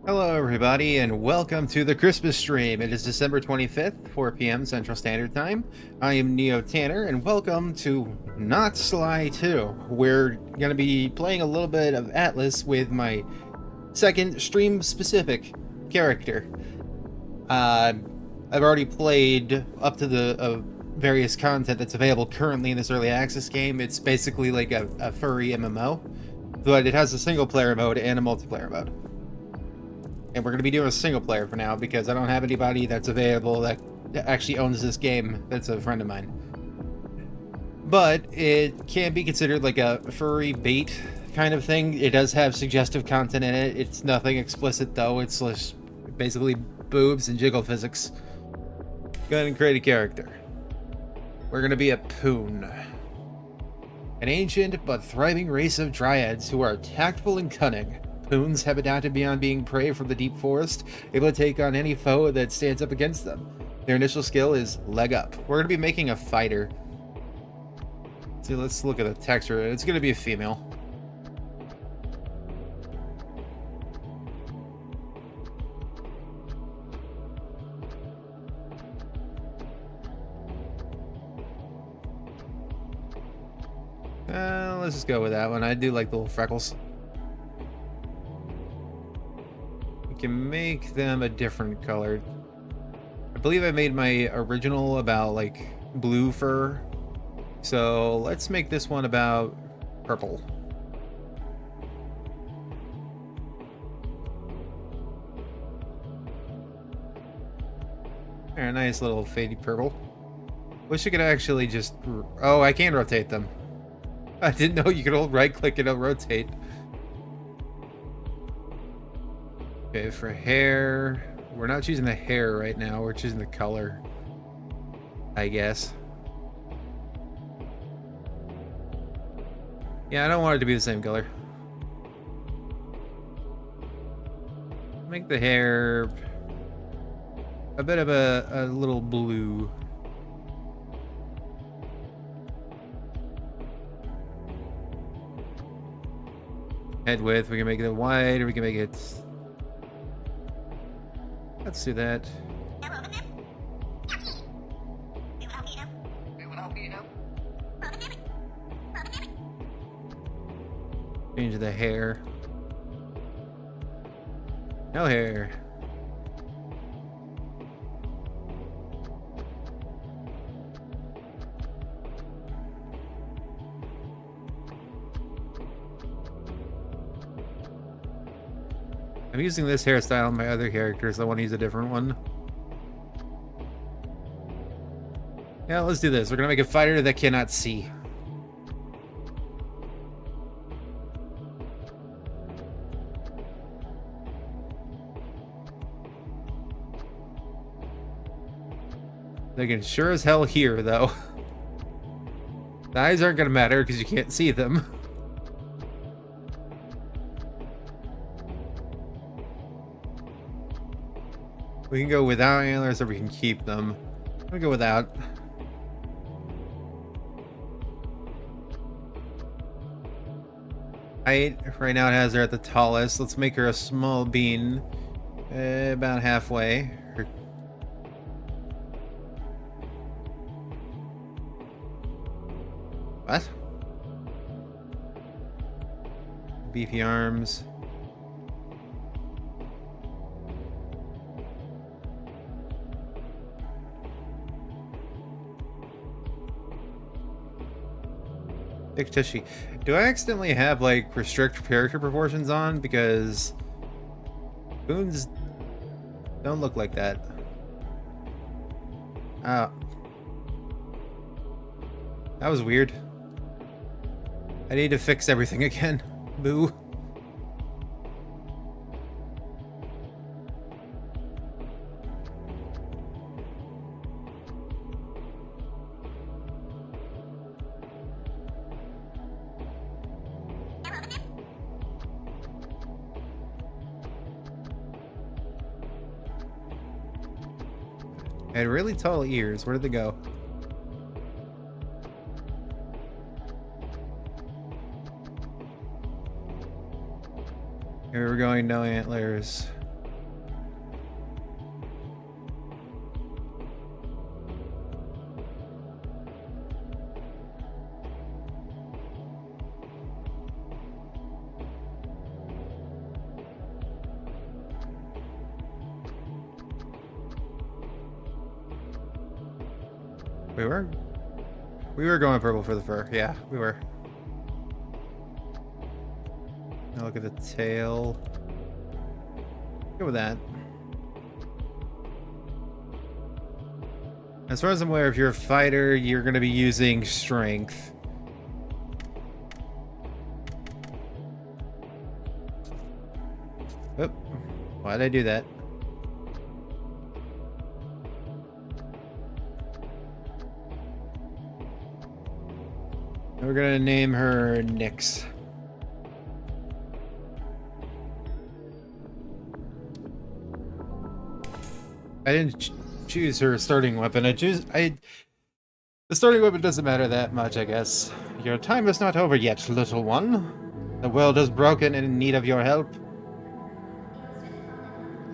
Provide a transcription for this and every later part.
Hello everybody and welcome to the Christmas stream. It is December 25th, 4 p.m. Central Standard Time. I am Neo Tanner and welcome to Not Sly 2. We're going to be playing a little bit of Atlyss with my second stream-specific character. I've already played up to the various content that's available currently in this early access game. It's basically like a furry MMO, but it has a single-player mode and a multiplayer mode. And we're going to be doing a single player for now because I don't have anybody that's available that actually owns this game that's a friend of mine. But it can be considered like a furry bait kind of thing. It does have suggestive content in it. It's nothing explicit though. It's just basically boobs and jiggle physics. Go ahead and create a character. We're going to be a Poon. An ancient but thriving race of dryads who are tactful and cunning. Poons have adapted beyond being prey from the deep forest, able to take on any foe that stands up against them. Their initial skill is leg up. We're going to be making a fighter. So let's look at the texture. It's going to be a female. Let's just go with that one. I do like the little freckles. Can make them a different color. I believe I made my original about like blue fur, so let's make this one about purple. A nice little faded purple. Wish I could actually just... Oh, I can rotate them. I didn't know you could hold right click and it'll rotate. Okay, for hair, we're not choosing the hair right now, we're choosing the color, I guess. Yeah, I don't want it to be the same color. Make the hair a bit of a little blue. Head width, we can make it wide, or we can make it... Let's do that. Change the hair. No hair. I'm using this hairstyle on my other characters. I want to use a different one. Yeah, let's do this. We're gonna make a fighter that cannot see. They can sure as hell hear, though. The eyes aren't gonna matter because you can't see them. We can go without antlers or we can keep them. I'm gonna go without. Height, right now it has her at the tallest. Let's make her a small bean. About halfway. What? Beefy arms. Thick tushy. Do I accidentally have like restrict character proportions on? Because Poons don't look like that. Oh. That was weird. I need to fix everything again. Boo. Had really tall ears. Where did they go? Here we're going, no antlers. We were? We were going purple for the fur. Yeah, we were. Now look at the tail. Go with that. As far as I'm aware, if you're a fighter, you're going to be using strength. Oop. Why'd I do that? We're going to name her Nyx. I didn't choose her starting weapon. The starting weapon doesn't matter that much, I guess. Your time is not over yet, little one. The world is broken and in need of your help.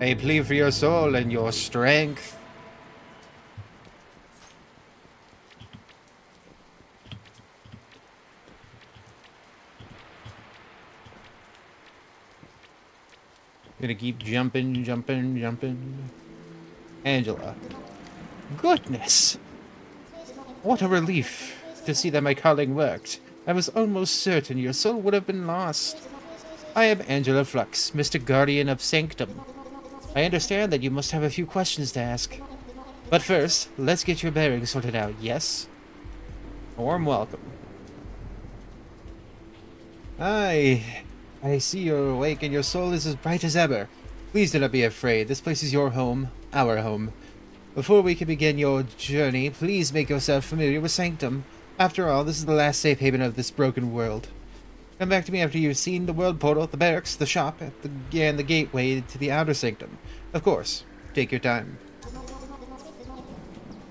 I plead for your soul and your strength. Gonna keep jumping. Angela. Goodness! What a relief to see that my calling worked. I was almost certain your soul would have been lost. I am Angela Flux, Mr. Guardian of Sanctum. I understand that you must have a few questions to ask. But first, let's get your bearings sorted out, yes? Warm welcome. I see you're awake and your soul is as bright as ever. Please do not be afraid. This place is your home, our home. Before we can begin your journey, please make yourself familiar with Sanctum. After all, this is the last safe haven of this broken world. Come back to me after you've seen the world portal, the barracks, the shop, and the gateway to the outer sanctum. Of course, take your time.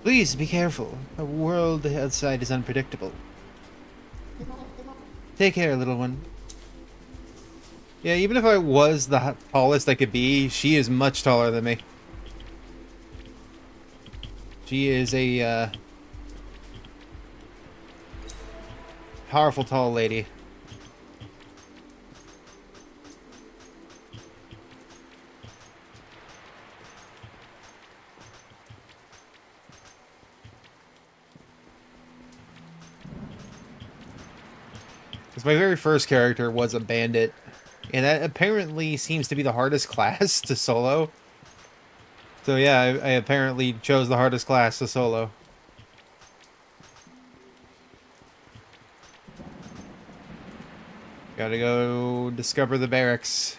Please be careful. The world outside is unpredictable. Take care, little one. Yeah, even if I was the tallest I could be, she is much taller than me. She is a powerful, tall lady. Because my very first character was a bandit. And that apparently seems to be the hardest class to solo. So yeah, I apparently chose the hardest class to solo. Gotta go discover the barracks.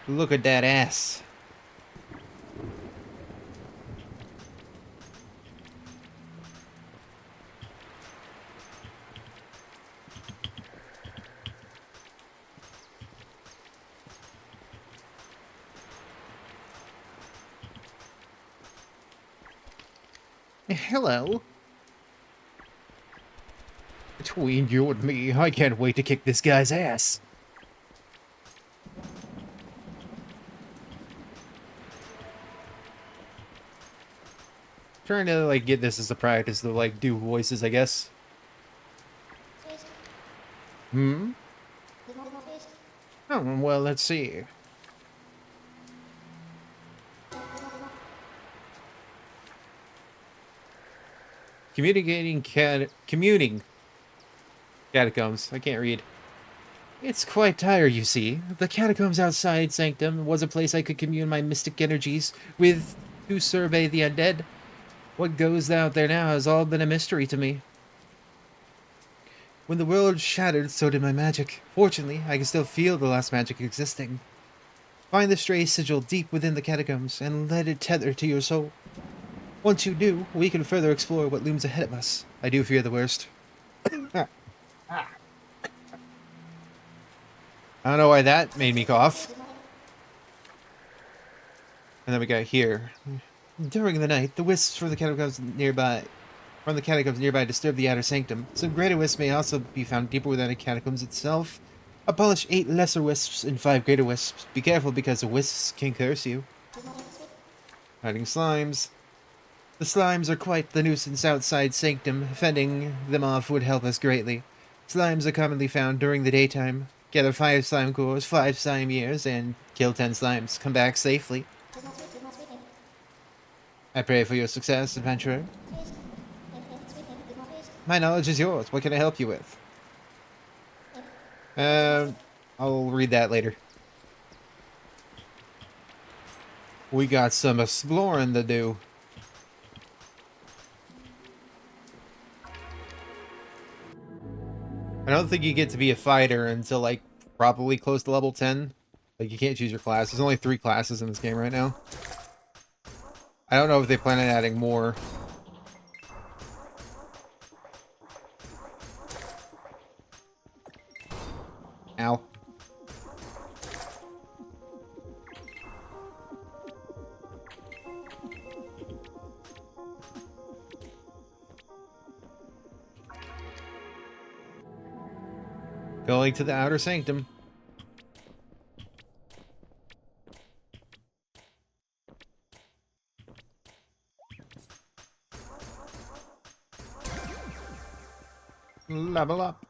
Look at that ass. Hello. Between you and me, I can't wait to kick this guy's ass. Trying to like get this as a practice to like do voices, I guess. Hmm? Oh, well, let's see. Commuting catacombs. I can't read. It's quite tired, you see. The catacombs outside Sanctum was a place I could commune my mystic energies with to survey the undead. What goes out there now has all been a mystery to me. When the world shattered, so did my magic. Fortunately, I can still feel the last magic existing. Find the stray sigil deep within the catacombs, and let it tether to your soul. Once you do, we can further explore what looms ahead of us. I do fear the worst. I don't know why that made me cough. And then we got here. During the night, the wisps from the catacombs nearby disturb the outer sanctum. Some greater wisps may also be found deeper within the catacombs itself. Abolish 8 lesser wisps and 5 greater wisps. Be careful because the wisps can curse you. Hiding slimes. The slimes are quite the nuisance outside Sanctum. Fending them off would help us greatly. Slimes are commonly found during the daytime. Gather 5 slime cores, 5 slime years, and kill 10 slimes. Come back safely. I pray for your success, adventurer. My knowledge is yours. What can I help you with? I'll read that later. We got some exploring to do. I don't think you get to be a fighter until, like, probably close to level 10. Like, you can't choose your class. There's only 3 classes in this game right now. I don't know if they plan on adding more. Ow. Going to the outer sanctum. Level up.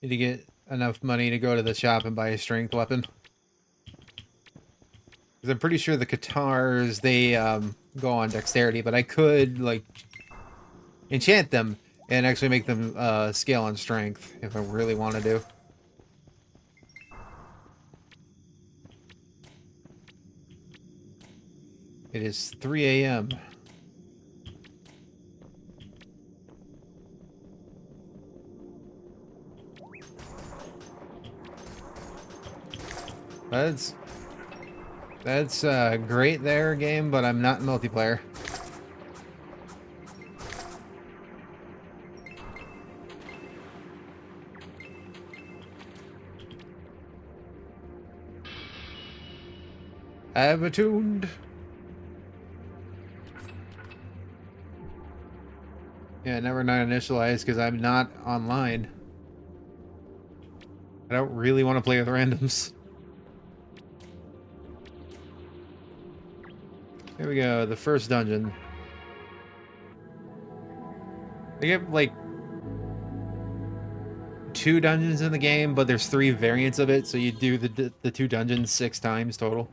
Need to get enough money to go to the shop and buy a strength weapon. Because I'm pretty sure the Katars, they go on dexterity, but I could, like, enchant them and actually make them scale on strength if I really want to do. It is 3 a.m. That's great there, game, but I'm not in multiplayer. I've attuned. Yeah, never not initialized because I'm not online. I don't really want to play with randoms. Here we go, the first dungeon. They have like 2 dungeons in the game, but there's 3 variants of it, so you do the 2 dungeons 6 times total.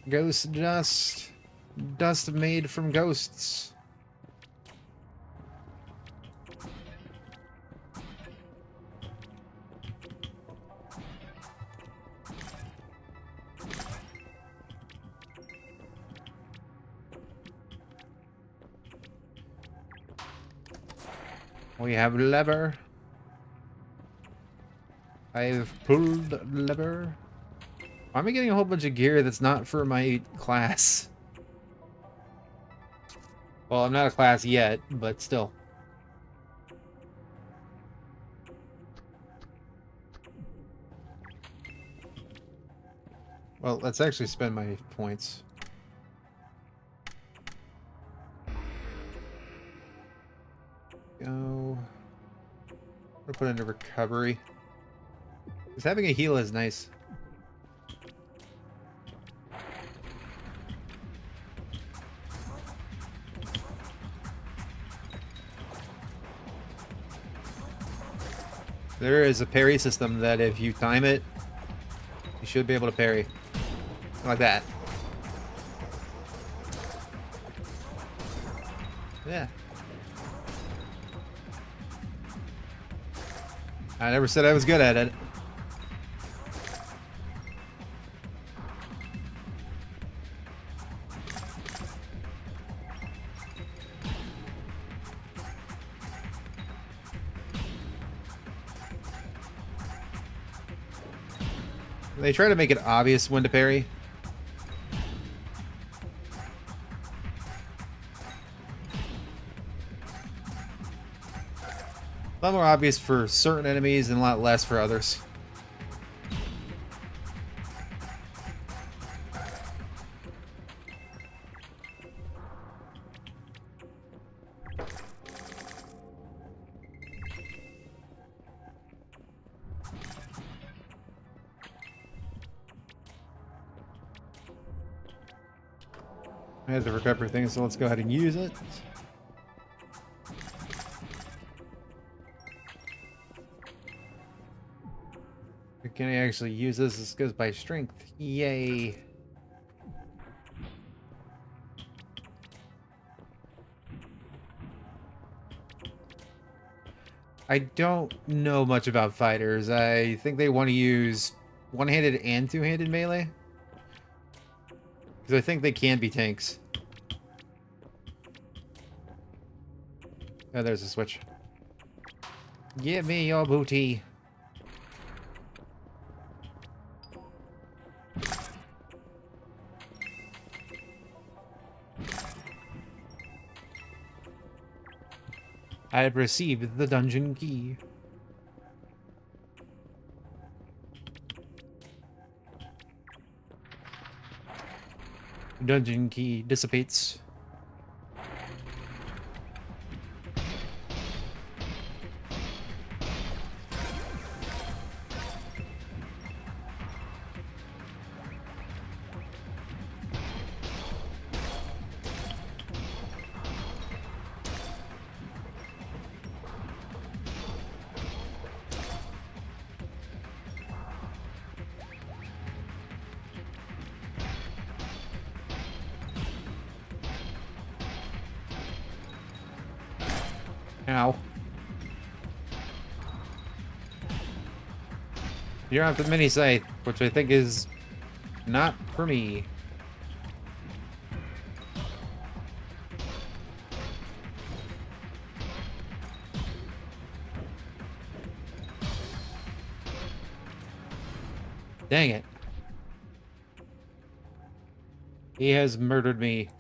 Ghost dust. Dust made from ghosts. We have lever. I've pulled lever. Why am I getting a whole bunch of gear that's not for my class? Well, I'm not a class yet, but still. Well, let's actually spend my points. Go. We'll put into recovery. Because having a heal is nice. There is a parry system that if you time it, you should be able to parry. Like that. Yeah. I never said I was good at it. They try to make it obvious when to parry. A lot more obvious for certain enemies and a lot less for others. I had the recovery thing, so let's go ahead and use it. Can I actually use this? This goes by strength. Yay. I don't know much about fighters. I think they want to use one-handed and two-handed melee. Because I think they can be tanks. Oh, there's a switch. Give me your booty. I have received the dungeon key. Dungeon key dissipates. Ow. You're off the mini scythe, which I think is not for me. Dang it. He has murdered me.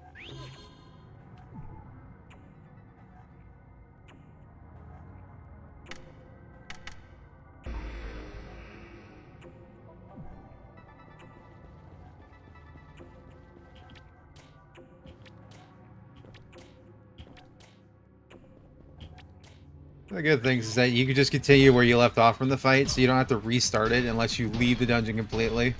The good thing is that you can just continue where you left off from the fight, so you don't have to restart it unless you leave the dungeon completely.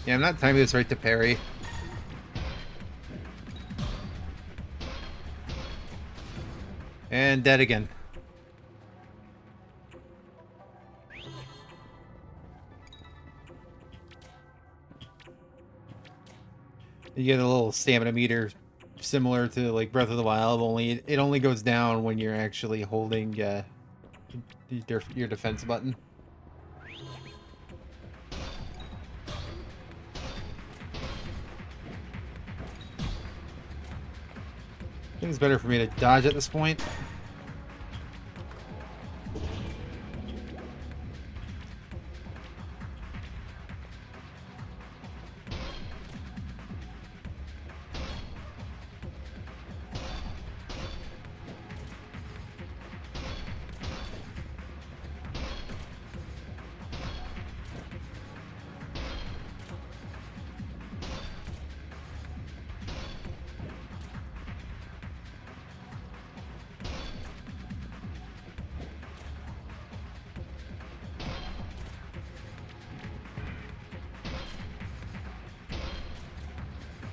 Yeah, I'm not timing this right to parry. And dead again. You get a little stamina meter similar to like Breath of the Wild, only it only goes down when you're actually holding your defense button. I think it's better for me to dodge at this point.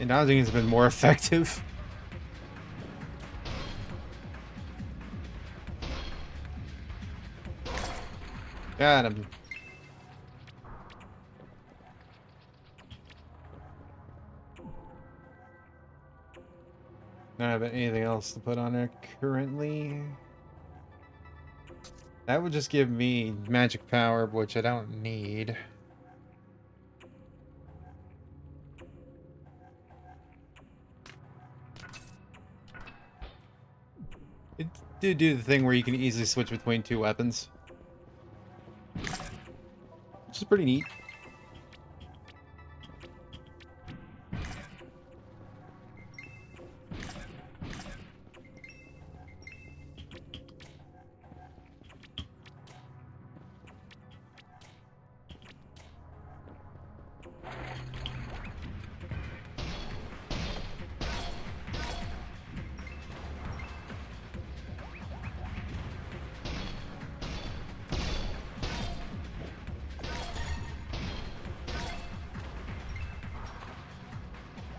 And dodging has been more effective. Got him. Don't have anything else to put on it currently. That would just give me magic power, which I don't need. It did do the thing where you can easily switch between two weapons, which is pretty neat.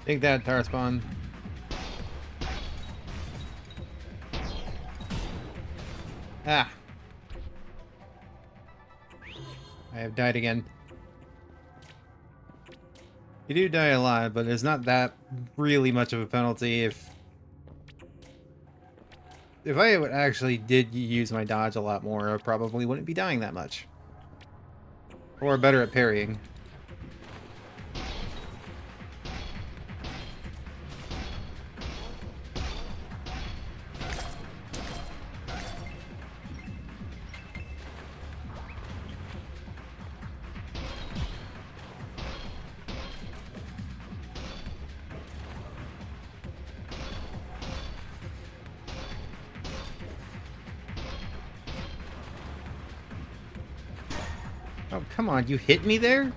Take that, tar spawn. Ah! I have died again. You do die a lot, but it's not that really much of a penalty if I would actually did use my dodge a lot more, I probably wouldn't be dying that much. Or better at parrying. Oh, come on, you hit me there?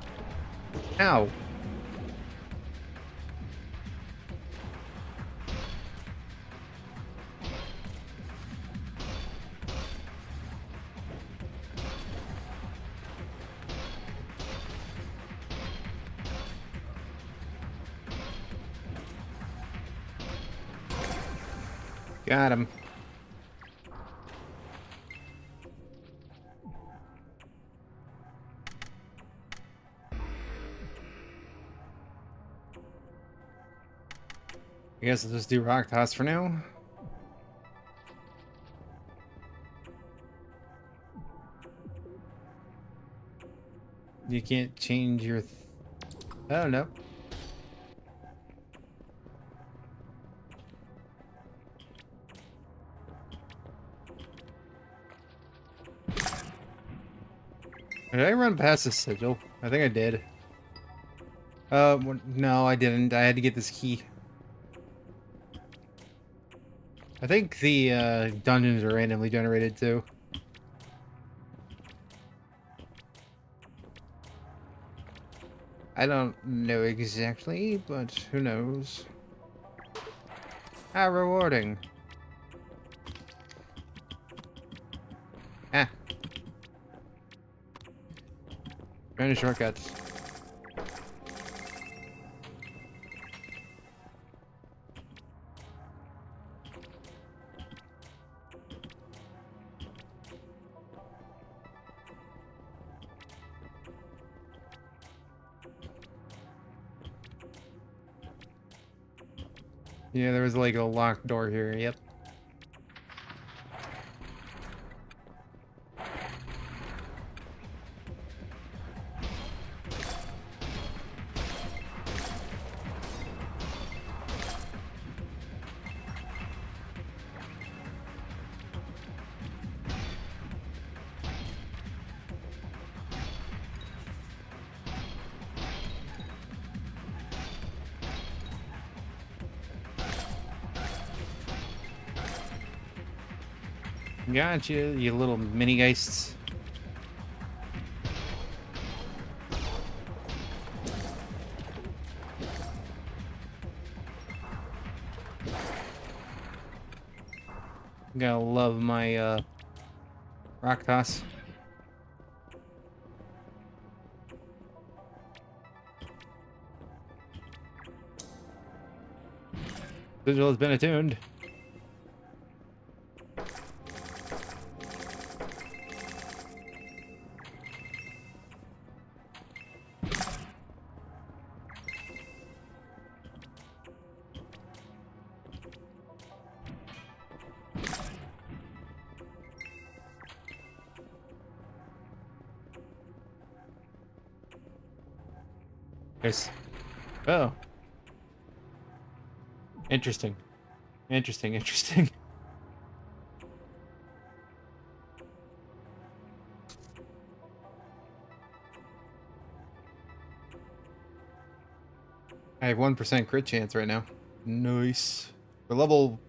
Ow. Got him. I guess I'll just do rock toss for now. You can't change your... Oh, no. Did I run past the sigil? I think I did. No, I didn't. I had to get this key. I think the dungeons are randomly generated too. I don't know exactly, but who knows. How rewarding. Ah. Trying to shortcuts. Yeah, there was like a locked door here, yep. Gotcha, you little mini geists. Gotta love my rock toss. Sigil has been attuned. Yes. Oh. Interesting. Interesting, interesting. I have 1% crit chance right now. Nice. For level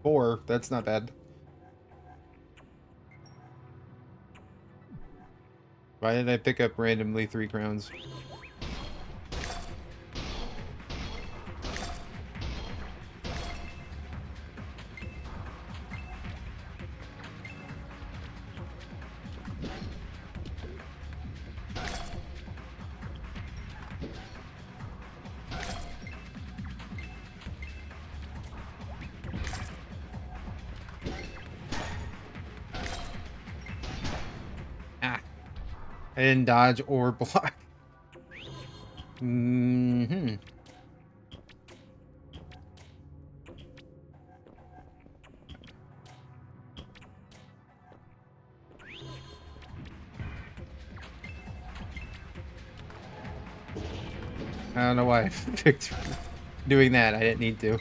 4, that's not bad. Why did I pick up randomly 3 crowns? I didn't dodge or block. Mm-hmm. I don't know why I picked doing that. I didn't need to.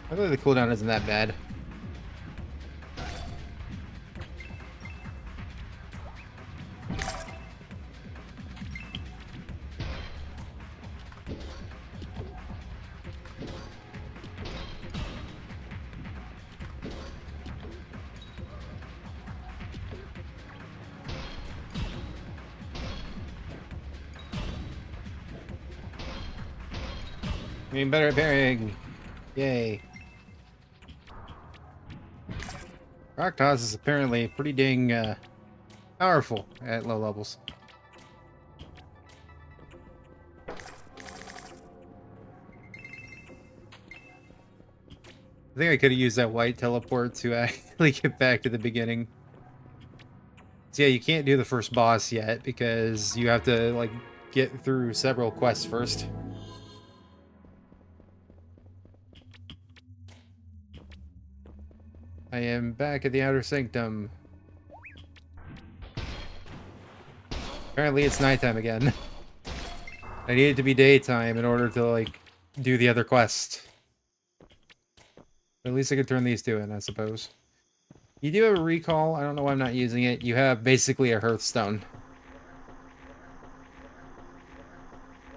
I thought the cooldown isn't that bad. Getting better at parrying. Yay. Rakdos is apparently pretty dang powerful at low levels. I think I could have used that white teleport to actually get back to the beginning. So yeah, you can't do the first boss yet because you have to like get through several quests first. I am back at the Outer Sanctum. Apparently it's nighttime again. I need it to be daytime in order to like do the other quest. But at least I could turn these two in, I suppose. You do have a recall. I don't know why I'm not using it. You have basically a Hearthstone.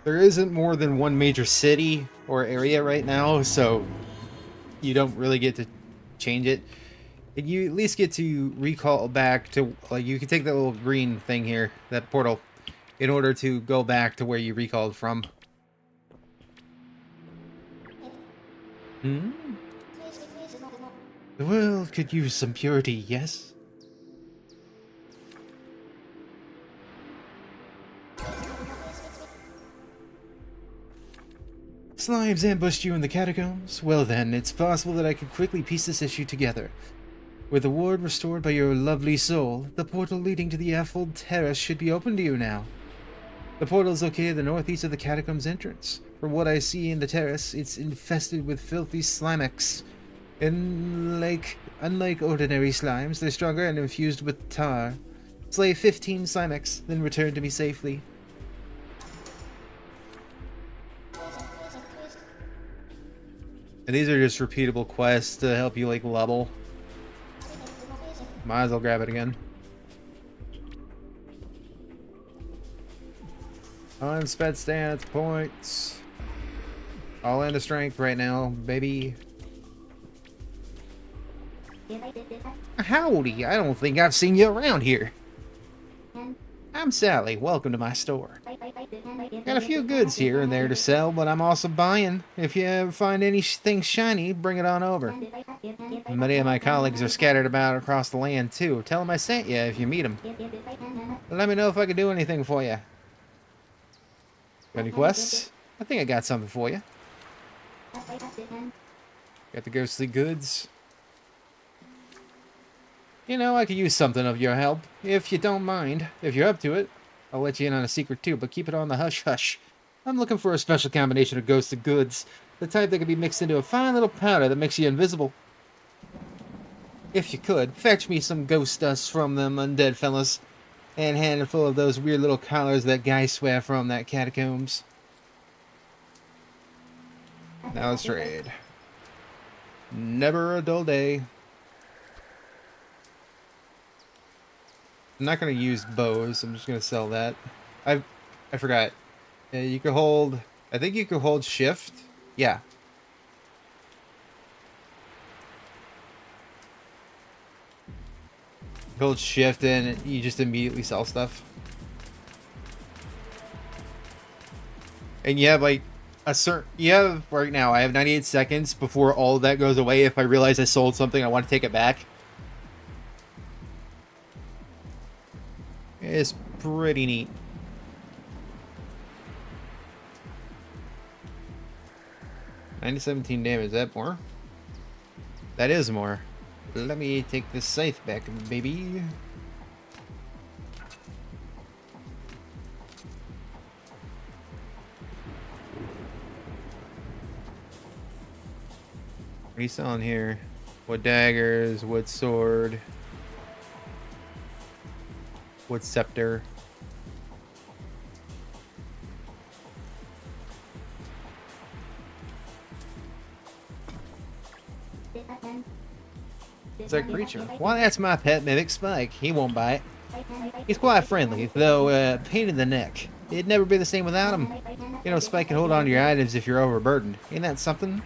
There isn't more than one major city or area right now, so you don't really get to change it. And you at least get to recall back to, like, you can take that little green thing here, that portal, in order to go back to where you recalled from. Hmm? The world could use some purity, yes? Slimes ambushed you in the catacombs? Well then, it's possible that I could quickly piece this issue together. With the ward restored by your lovely soul, the portal leading to the Affold Terrace should be open to you now. The portal is located northeast of the catacombs entrance. From what I see in the terrace, it's infested with filthy Slimex. Unlike ordinary slimes, they're stronger and infused with tar. Slay 15 Slimex, then return to me safely. And these are just repeatable quests to help you, like, level. Might as well grab it again. I'm sped stance points. All into strength right now, baby. Howdy, I don't think I've seen you around here. I'm Sally, welcome to my store. Got a few goods here and there to sell, but I'm also buying. If you ever find anything shiny, bring it on over. Many of my colleagues are scattered about across the land too. Tell them I sent you if you meet them. Let me know if I can do anything for you. Got any quests? I think I got something for you. Got the ghostly goods. You know, I could use something of your help, if you don't mind. If you're up to it, I'll let you in on a secret too, but keep it on the hush-hush. I'm looking for a special combination of ghostly goods, the type that can be mixed into a fine little powder that makes you invisible. If you could, fetch me some ghost dust from them undead fellas, and a handful of those weird little collars that guys swear from that catacombs. Now let's trade. Never a dull day. I'm not going to use bows. I'm just going to sell that. I forgot. You could hold... I think you could hold shift. Yeah. Hold shift and you just immediately sell stuff. And you have like a certain... You have... Right now, I have 98 seconds before all of that goes away. If I realize I sold something, I want to take it back. It's pretty neat. $917 damage, is that more? That is more. Let me take this scythe back, baby. What are you selling here? Wood daggers, wood sword, wood scepter. It's that creature. Well, that's my pet mimic, Spike. He won't bite. He's quite friendly, though pain in the neck. It'd never be the same without him. You know, Spike can hold on to your items if you're overburdened. Ain't that something?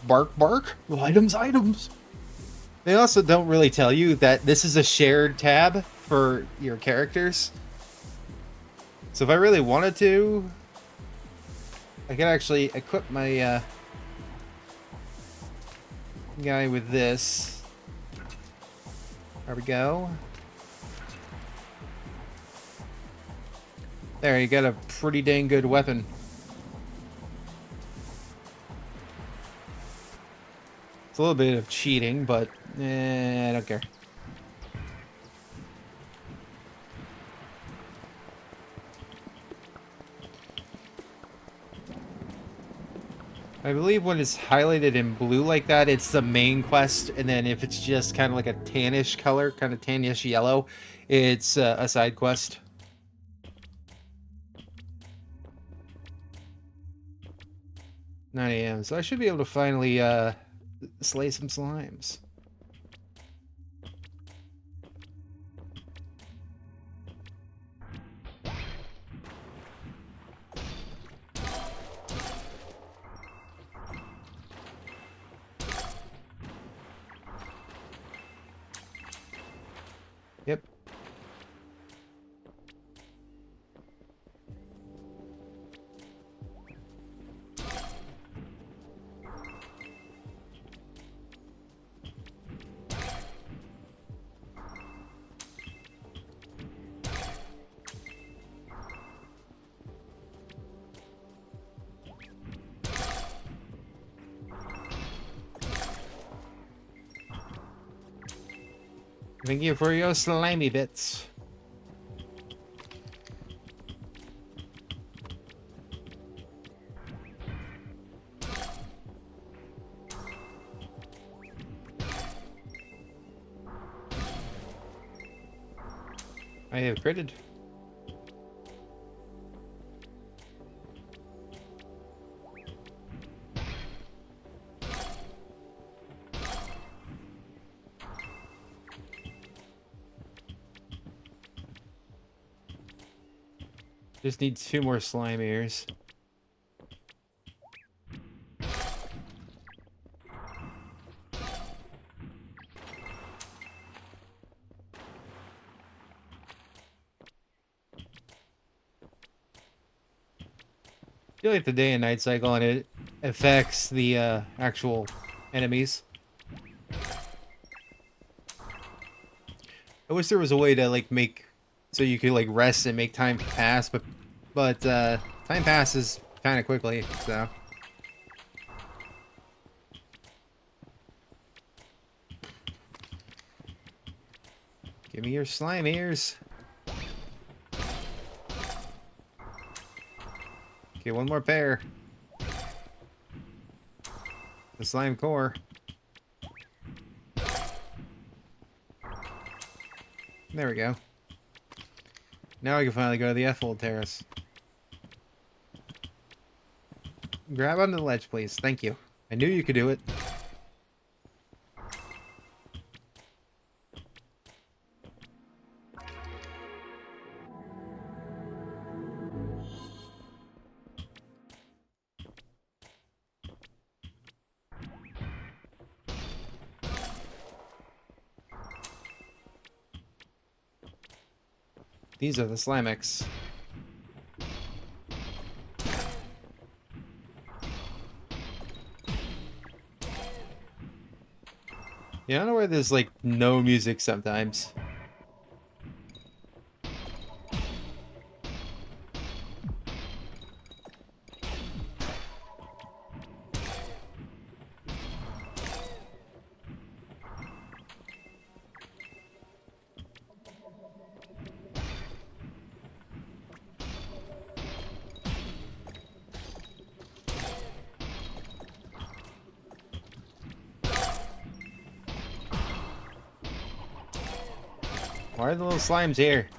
Bark, bark. Items, items. They also don't really tell you that this is a shared tab for your characters. So if I really wanted to, I could actually equip my guy with this. There we go. There, you got a pretty dang good weapon. It's a little bit of cheating, but I don't care. I believe when it's highlighted in blue like that, it's the main quest, and then if it's just kind of like a tannish color, kind of tannish yellow, it's a side quest. 9 a.m. So I should be able to finally slay some slimes. Yep. Thank you for your slimy bits. I have critted. Just need 2 more slime ears. I feel like the day and night cycle and it affects the actual enemies. I wish there was a way to like make so you could like rest and make time pass, but time passes kind of quickly, so. Give me your slime ears. Okay, 1 more pair. The slime core. There we go. Now I can finally go to the F-fold terrace. Grab onto the ledge, please. Thank you. I knew you could do it. These are the Slimex. Yeah, I don't know where there's like no music sometimes. Why are the little slimes here?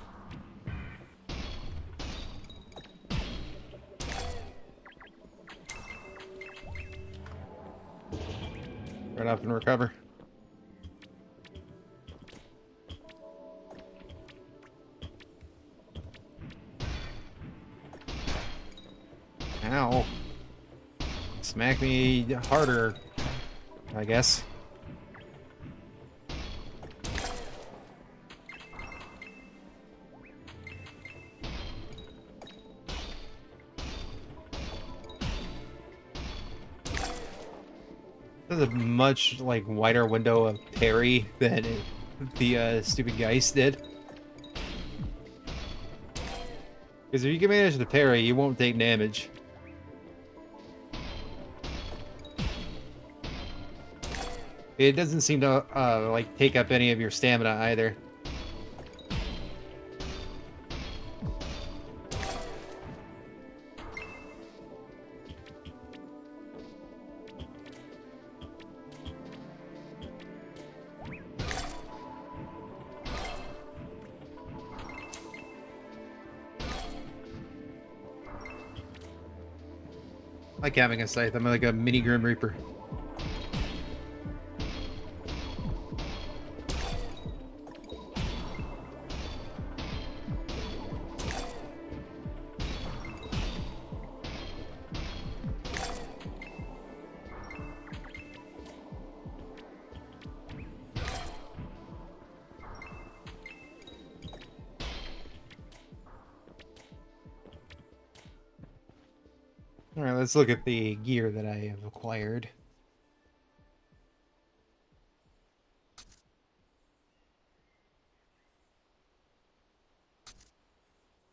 Run up and recover. Ow. Smack me harder, I guess. There's a much, like, wider window of parry than the stupid Geist did. Because if you can manage the parry, you won't take damage. It doesn't seem to, like, take up any of your stamina either. I like having a scythe. I'm like a mini Grim Reaper. Alright, let's look at the gear that I have acquired.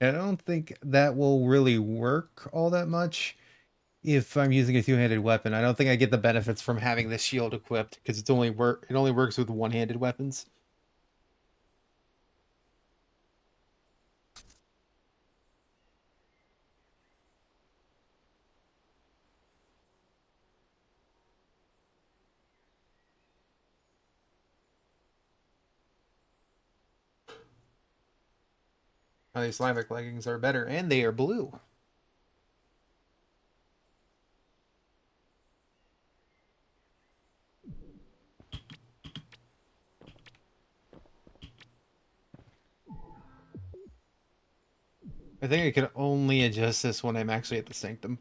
I don't think that will really work all that much if I'm using a two-handed weapon. I don't think I get the benefits from having the shield equipped because it only works with one-handed weapons. These Slimek leggings are better, and they are blue. I think I can only adjust this when I'm actually at the Sanctum.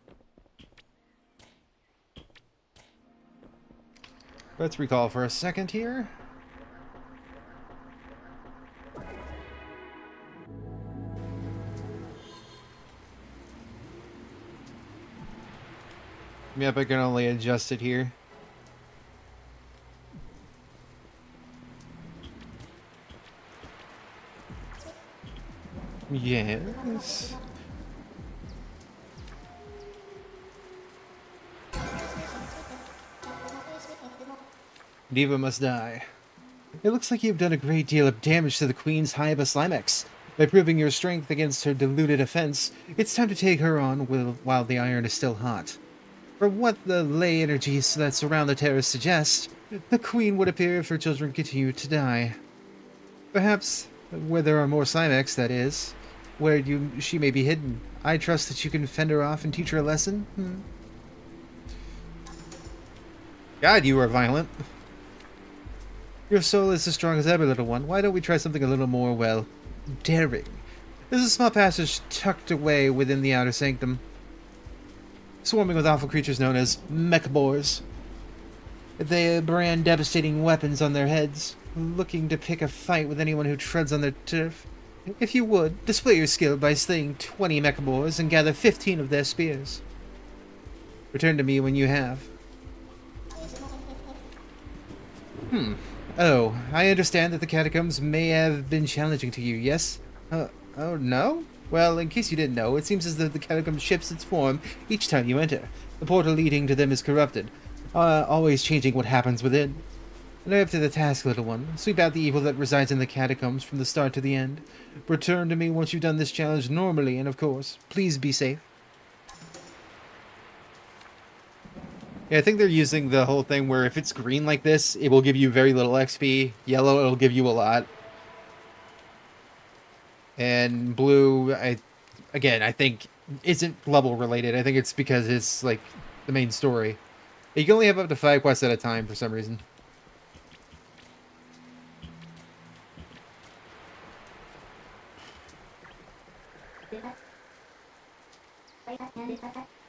Let's recall for a second here. Yep, I can only adjust it here. Yes. Diva must die. It looks like you've done a great deal of damage to the Queen's Hive of Slimex. By proving your strength against her deluded offense, it's time to take her on while the iron is still hot. From what the ley energies that surround the terrace suggest, the Queen would appear if her children continue to die. Perhaps where there are more Slimex, that is, where she may be hidden. I trust that you can fend her off and teach her a lesson. God, you are violent. Your soul is as strong as ever, little one. Why don't we try something a little more, well, daring? There's a small passage tucked away within the outer sanctum, swarming with awful creatures known as mechbors. They brand devastating weapons on their heads, looking to pick a fight with anyone who treads on their turf. If you would, display your skill by slaying 20 mechbors and gather 15 of their spears. Return to me when you have. Oh, I understand that the catacombs may have been challenging to you, yes? Oh no? Well, in case you didn't know, it seems as though the catacomb shifts its form each time you enter. The portal leading to them is corrupted, always changing what happens within. Lay up to the task, little one. Sweep out the evil that resides in the catacombs from the start to the end. Return to me once you've done this challenge normally, and of course, please be safe. Yeah, I think they're using the whole thing where if it's green like this, it will give you very little XP. Yellow, it'll give you a lot. And blue, I think isn't level related. I think it's because it's like the main story. You can only have up to 5 quests at a time for some reason.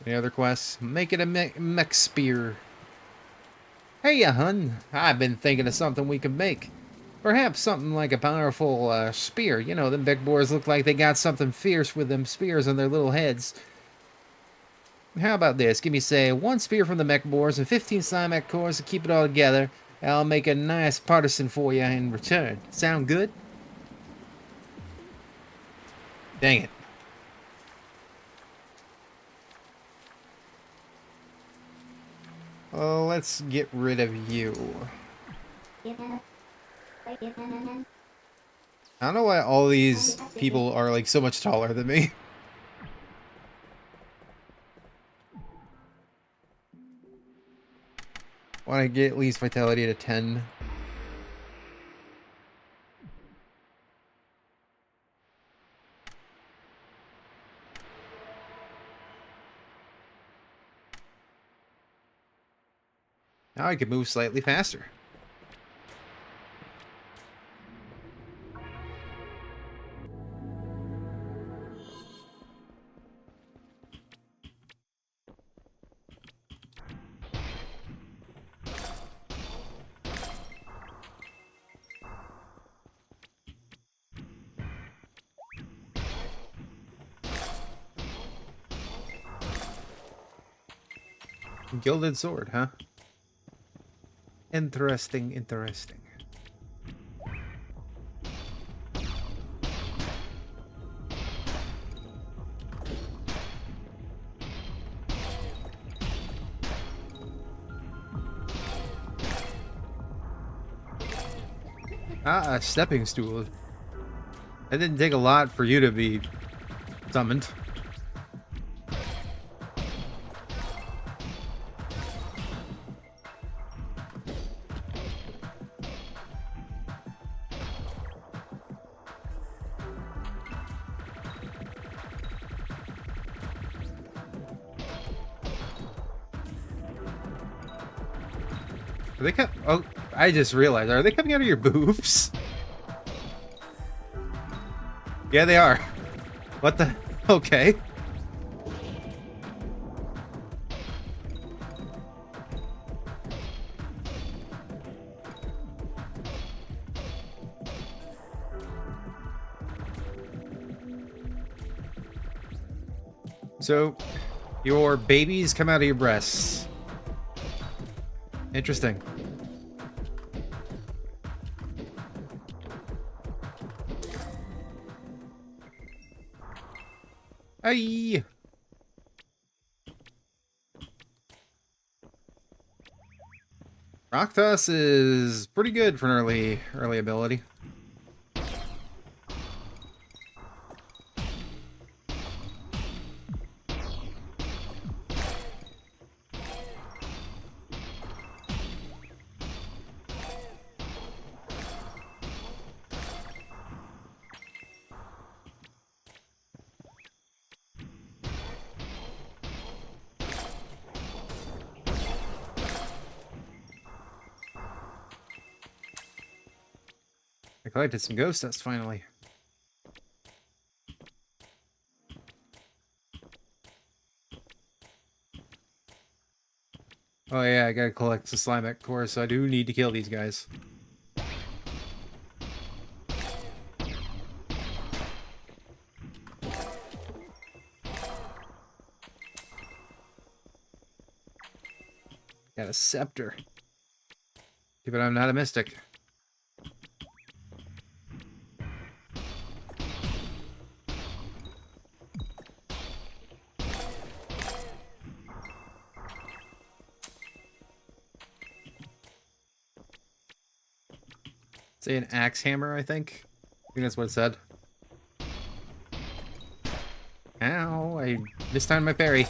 Any other quests? Make it a mech spear. Hey, hun. I've been thinking of something we could make. Perhaps something like a powerful spear. You know, them big boars look like they got something fierce with them spears on their little heads. How about this? Give me, say, 1 spear from the mech boars and 15 Slimek cores to keep it all together. I'll make a nice partisan for you in return. Sound good? Dang it. Oh, let's get rid of you. I don't know why all these people are like so much taller than me. Want to get at least vitality to 10. Now I can move slightly faster. Gilded sword, huh? Interesting, interesting. Ah, a stepping stool. It didn't take a lot for you to be summoned. Are they oh, I just realized. Are they coming out of your boobs? Yeah, they are. What the? Okay. So, your babies come out of your breasts. Interesting. Aye. Rock Toss is pretty good for an early ability. I collected some ghost dust finally. Oh yeah, I gotta collect the Slimek core, so I do need to kill these guys. Got a scepter. But I'm not a mystic. Say an axe hammer, I think. I think that's what it said. Ow, I mistimed my parry.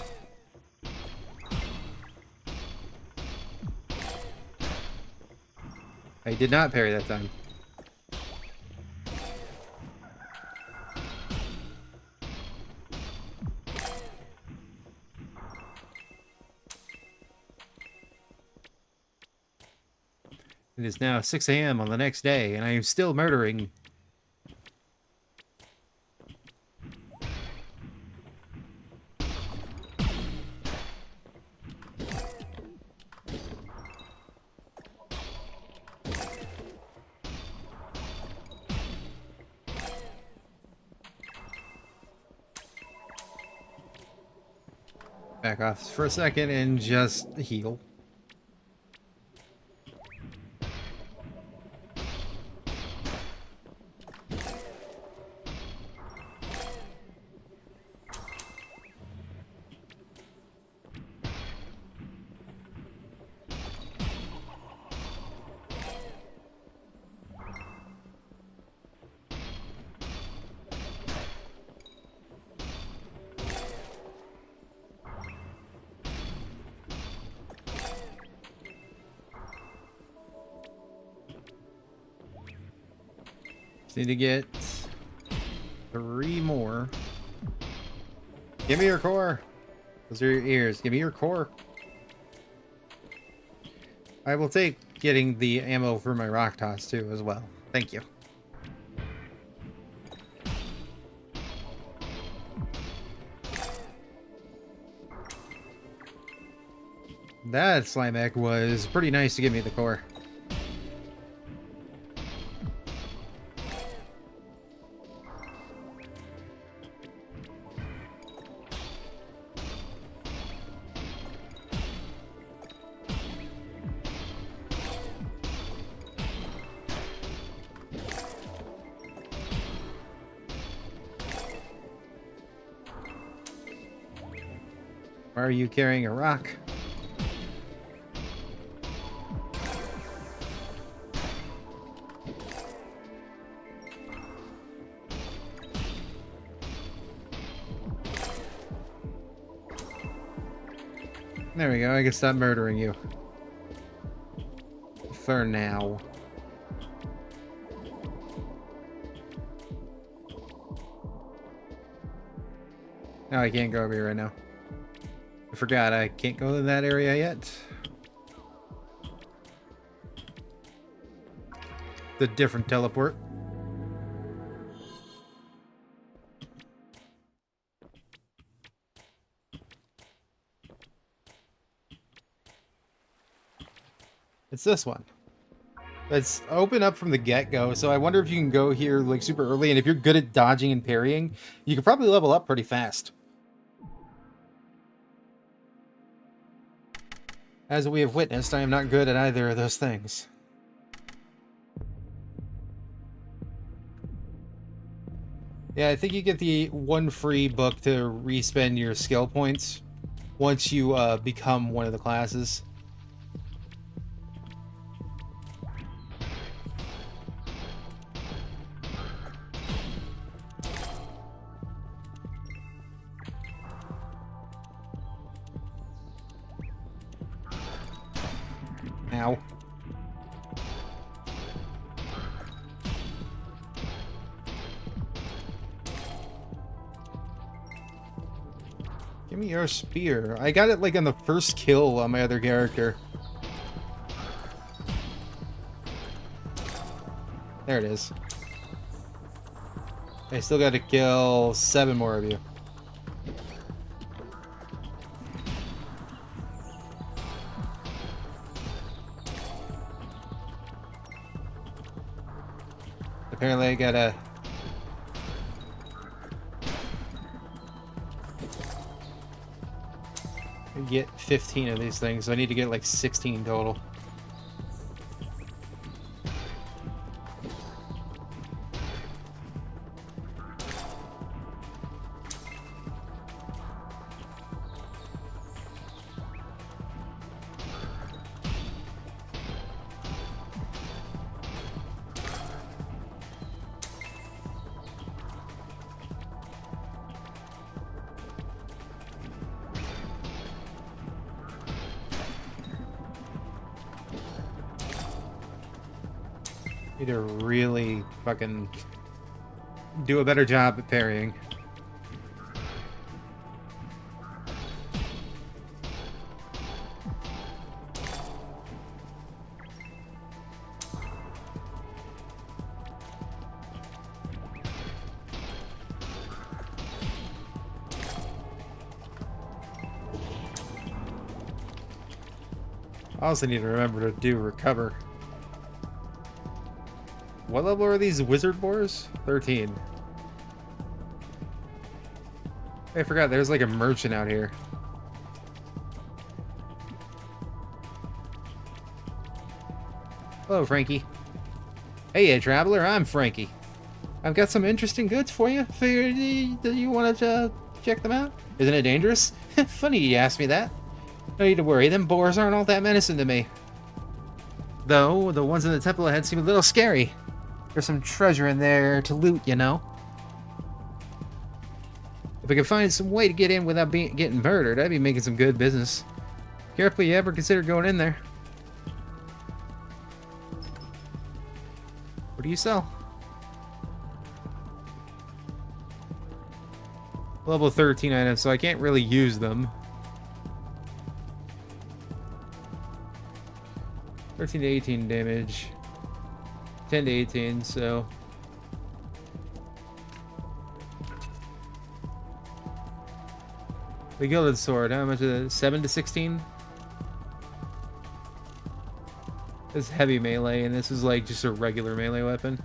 I did not parry that time. It is now 6 a.m. on the next day, and I am still murdering. Back off for a second and just heal. Need to get 3 more. Give me your core. Those are your ears. Give me your core. I will take getting the ammo for my rock toss too as well. Thank you. That Slimek was pretty nice to give me the core. Why are you carrying a rock? There we go, I can stop murdering you. For now. No, I can't go over here right now. I forgot I can't go in that area yet. The different teleport. It's this one. It's open up from the get-go, so I wonder if you can go here like super early, and if you're good at dodging and parrying, you could probably level up pretty fast. As we have witnessed, I am not good at either of those things. Yeah, I think you get the one free book to respend your skill points once you become one of the classes. Ow. Give me your spear. I got it like on the first kill on my other character. There it is. I still got to kill 7 more of you. Apparently I gotta... get 15 of these things, so I need to get like 16 total. Need to really fucking do a better job at parrying. I also need to remember to do recover. What level are these wizard boars? 13. I forgot there's like a merchant out here. Hello, Frankie. Hey, traveler, I'm Frankie. I've got some interesting goods for you. Do you want to check them out? Isn't it dangerous? Funny you asked me that. No need to worry, them boars aren't all that menacing to me. Though, the ones in the temple ahead seem a little scary. There's some treasure in there to loot, you know. If I could find some way to get in without getting murdered, I'd be making some good business. Careful you ever consider going in there. What do you sell? Level 13 items, so I can't really use them. 13 to 18 damage. 10 to 18, so... The Gilded Sword, how much is it? 7 to 16? This is heavy melee, and this is like just a regular melee weapon.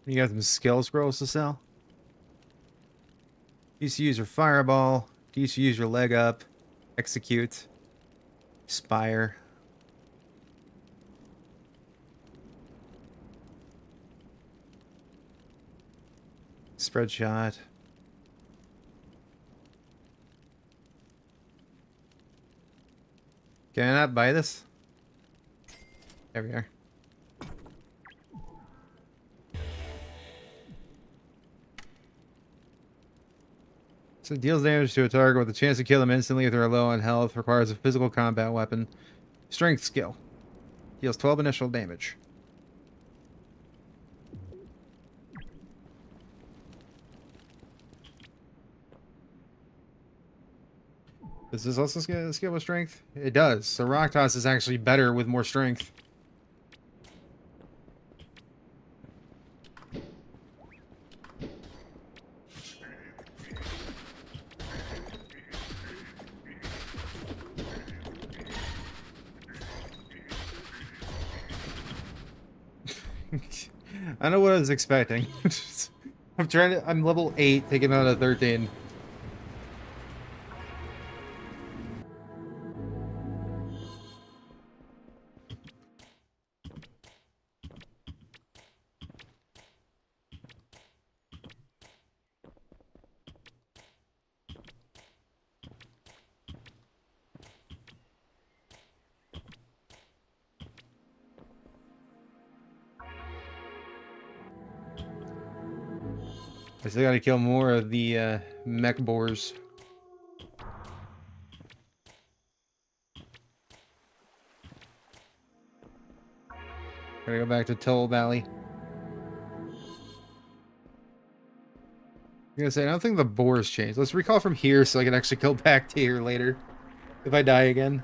You got some skill scrolls to sell? Used to use your fireball. Used to use your leg up. Execute. Spire. Spread shot. Can I not buy this? There we are. So it deals damage to a target with a chance to kill them instantly if they're low on health. Requires a physical combat weapon. Strength skill. Deals 12 initial damage. Does this also skill with strength? It does. So rock toss is actually better with more strength. I know what I was expecting. I'm level 8, taking out a 13. I still gotta kill more of the mech boars. Gotta go back to Toll Valley. I'm gonna say, I don't think the boars changed. Let's recall from here so I can actually go back to here later. If I die again.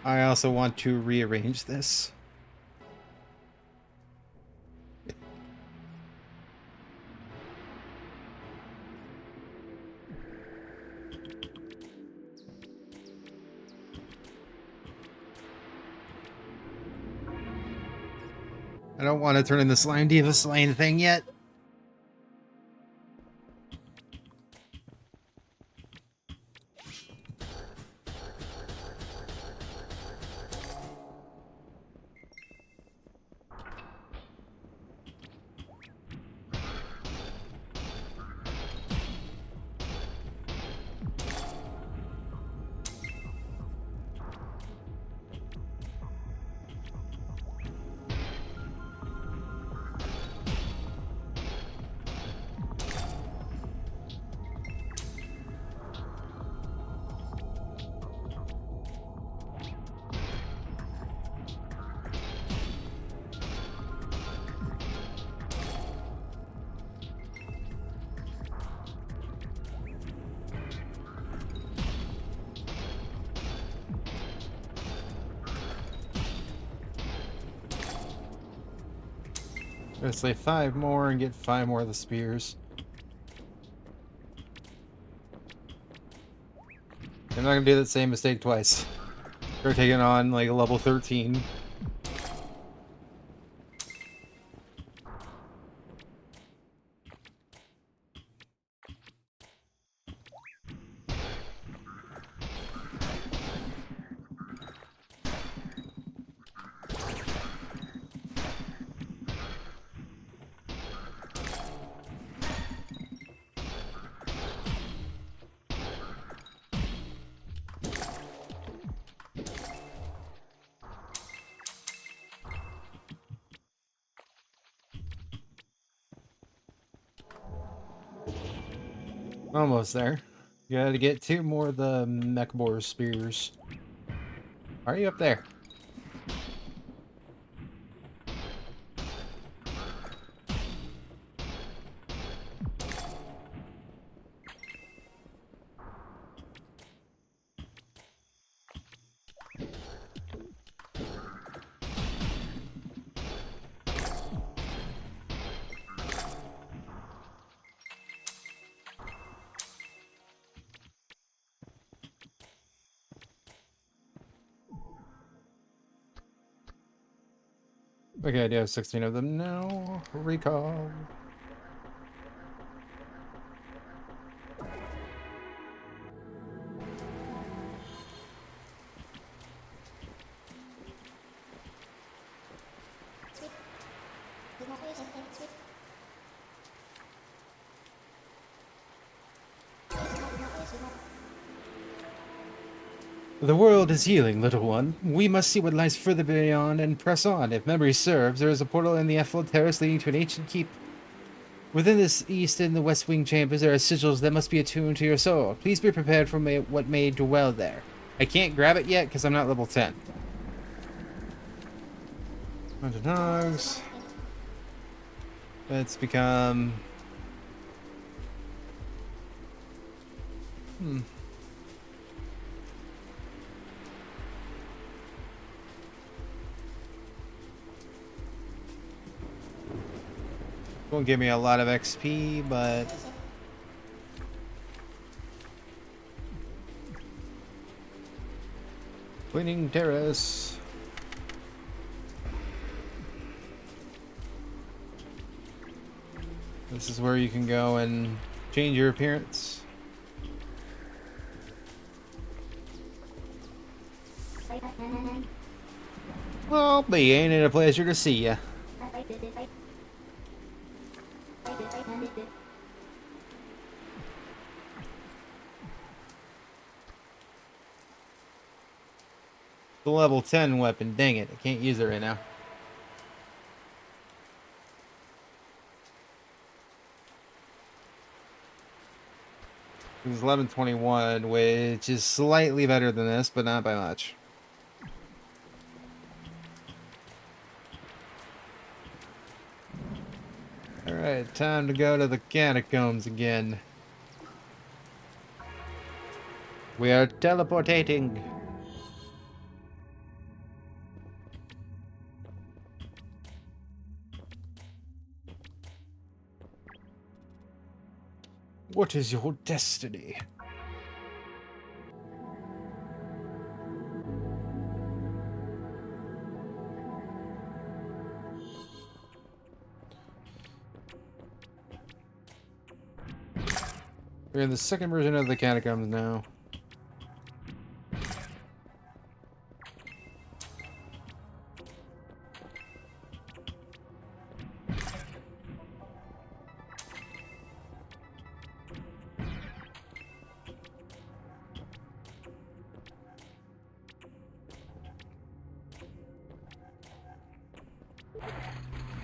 I also want to rearrange this. I don't want to turn in the Slime Diva Slain thing yet. I'm gonna say 5 more and get 5 more of the spears. I'm not gonna do that same mistake twice. We're taking on like a level 13. Almost there. Gotta get 2 more of the mech boar spears. Are you up there? Okay, I do have 16 of them now. Recall. The world is healing, little one. We must see what lies further beyond and press on. If memory serves, there is a portal in the Effluent Terrace leading to an ancient keep. Within this east and the west wing chambers, there are sigils that must be attuned to your soul. Please be prepared for what may dwell there. I can't grab it yet because I'm not level 10. 100 dogs. Let's become... Won't give me a lot of XP, but... Cleaning Terrace. This is where you can go and change your appearance. Well, be ain't it a pleasure to see ya. The level 10 weapon, dang it, I can't use it right now. It was 1121, which is slightly better than this, but not by much. Alright, time to go to the catacombs again. We are teleportating. What is your destiny? We're in the second version of the catacombs now.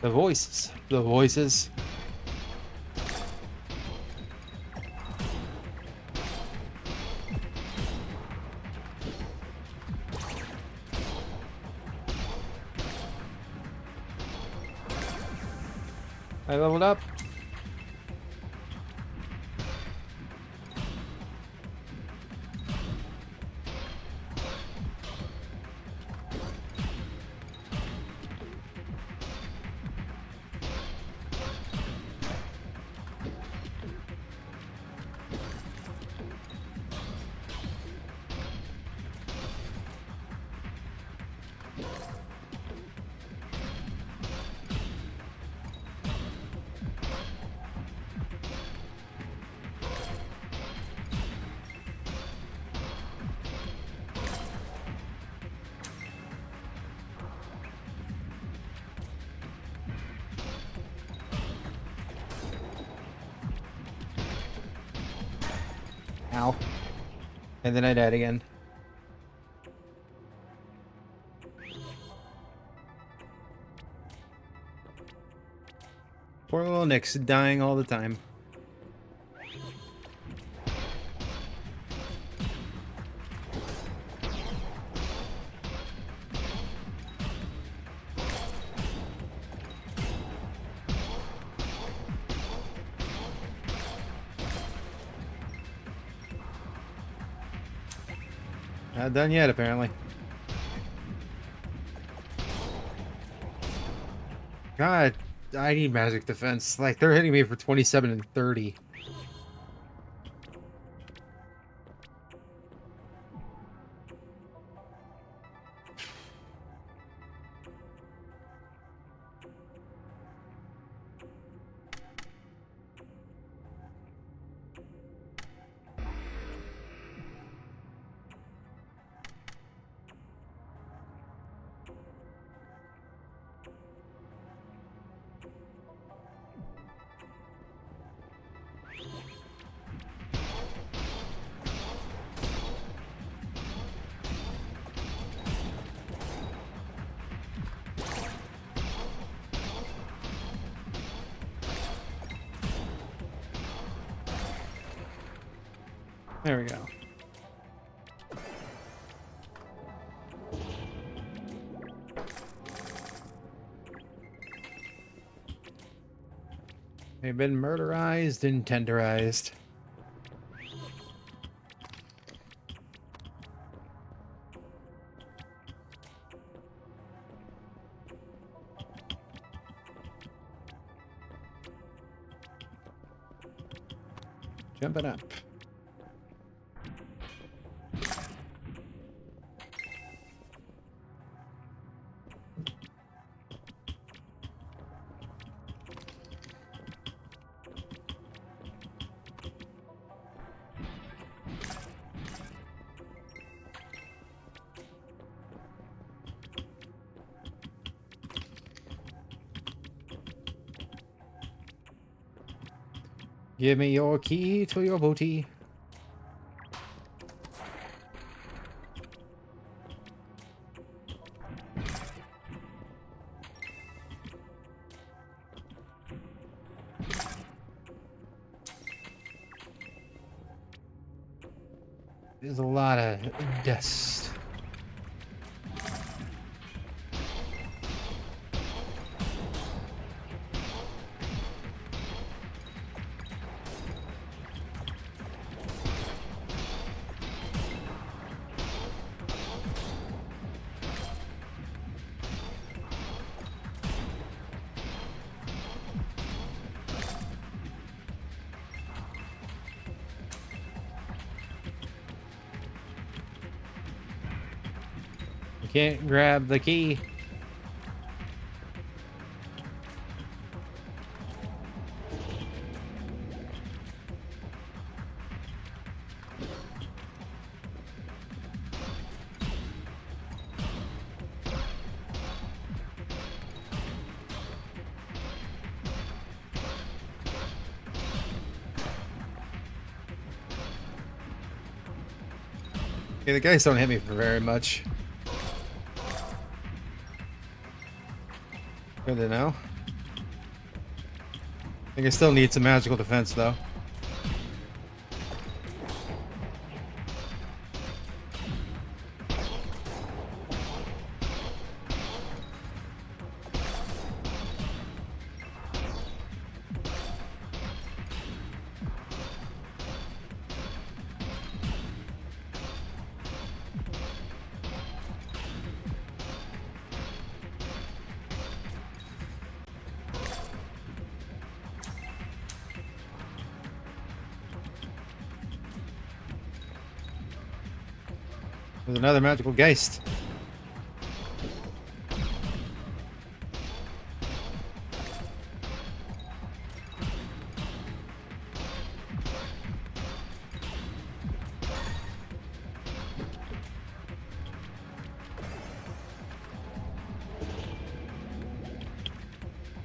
The voices. The voices. I leveled up. Ow. And then I died again. Poor little Nyx, dying all the time. Not done yet, apparently. God, I need magic defense. Like, they're hitting me for 27 and 30. There we go. They've been murderized and tenderized. Jumping up. Give me your key to your booty. There's a lot of dust. Can't grab the key. Okay, the guys don't hit me for very much. Good to know. I think I still need some magical defense, though. There's another magical geist.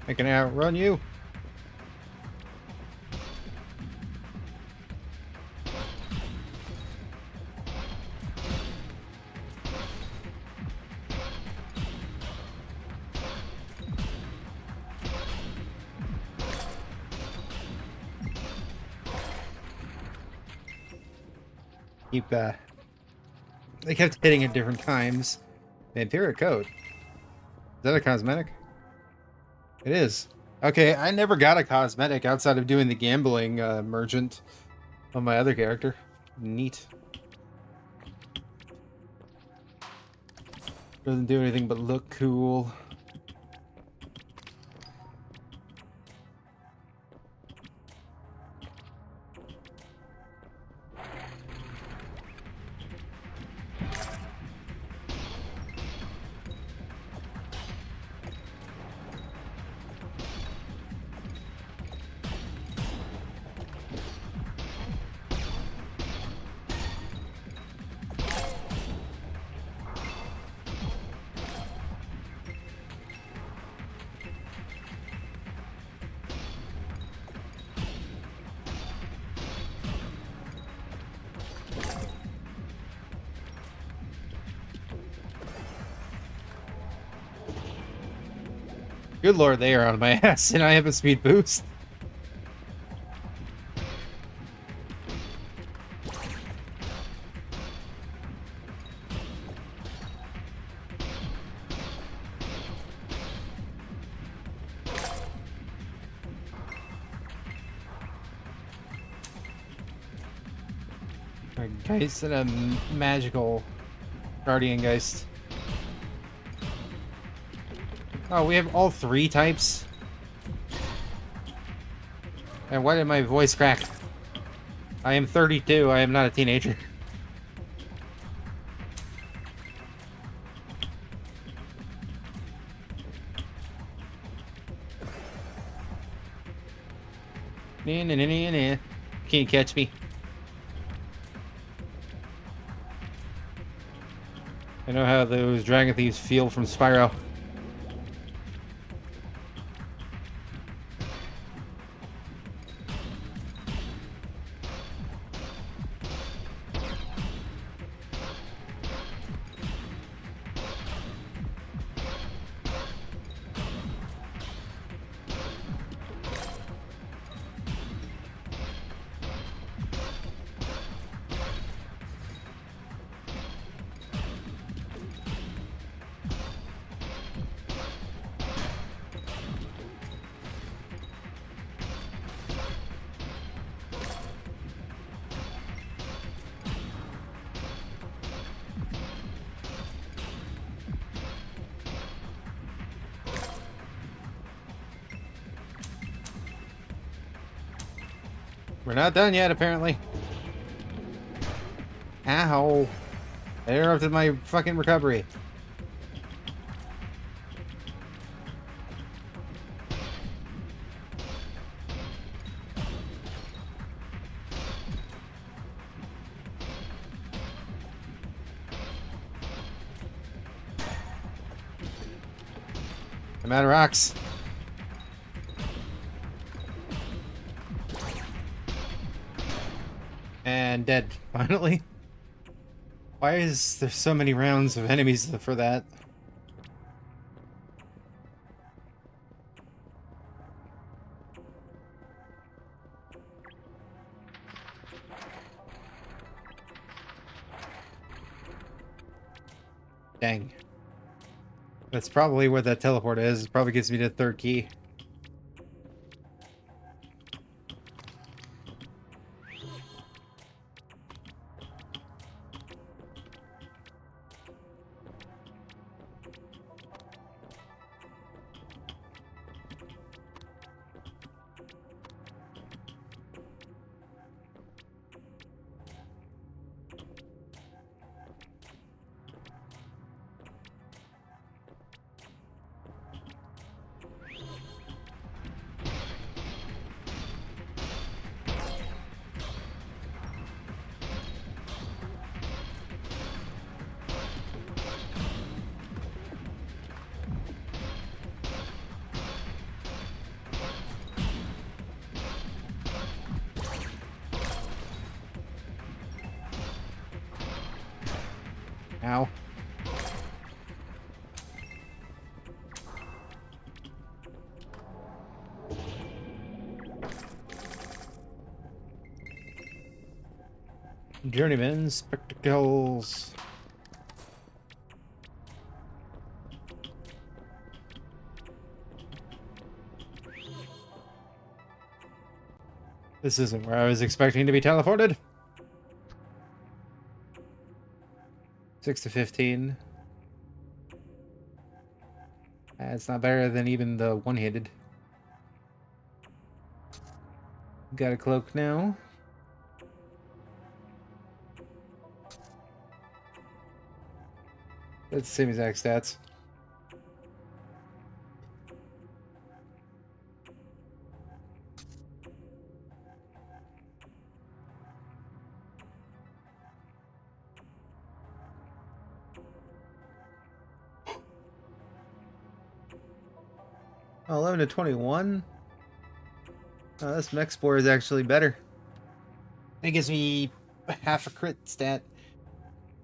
I can outrun you. keep they kept hitting at different times. Vampiric coat. Is that a cosmetic? It is. Okay, I never got a cosmetic outside of doing the gambling merchant on my other character. Neat. Doesn't do anything but look cool. Good lord, they are on my ass, and I have a speed boost. Geist and a magical guardian geist. Oh, we have all three types? And why did my voice crack? I am 32, I am not a teenager. Can't catch me. I know how those dragon thieves feel from Spyro. We're not done yet, apparently. Ow. I interrupted my fucking recovery. I'm out of rocks. And dead, finally. Why is there so many rounds of enemies for that? Dang. That's probably where that teleport is. It probably gives me the third key. Ow. Journeyman spectacles. This isn't where I was expecting to be teleported. 6 to 15. It's not better than even the one-handed. Got a cloak now. That's the same exact stats. Oh, 11 to 21. Oh, this mech spore is actually better. It gives me half a crit stat,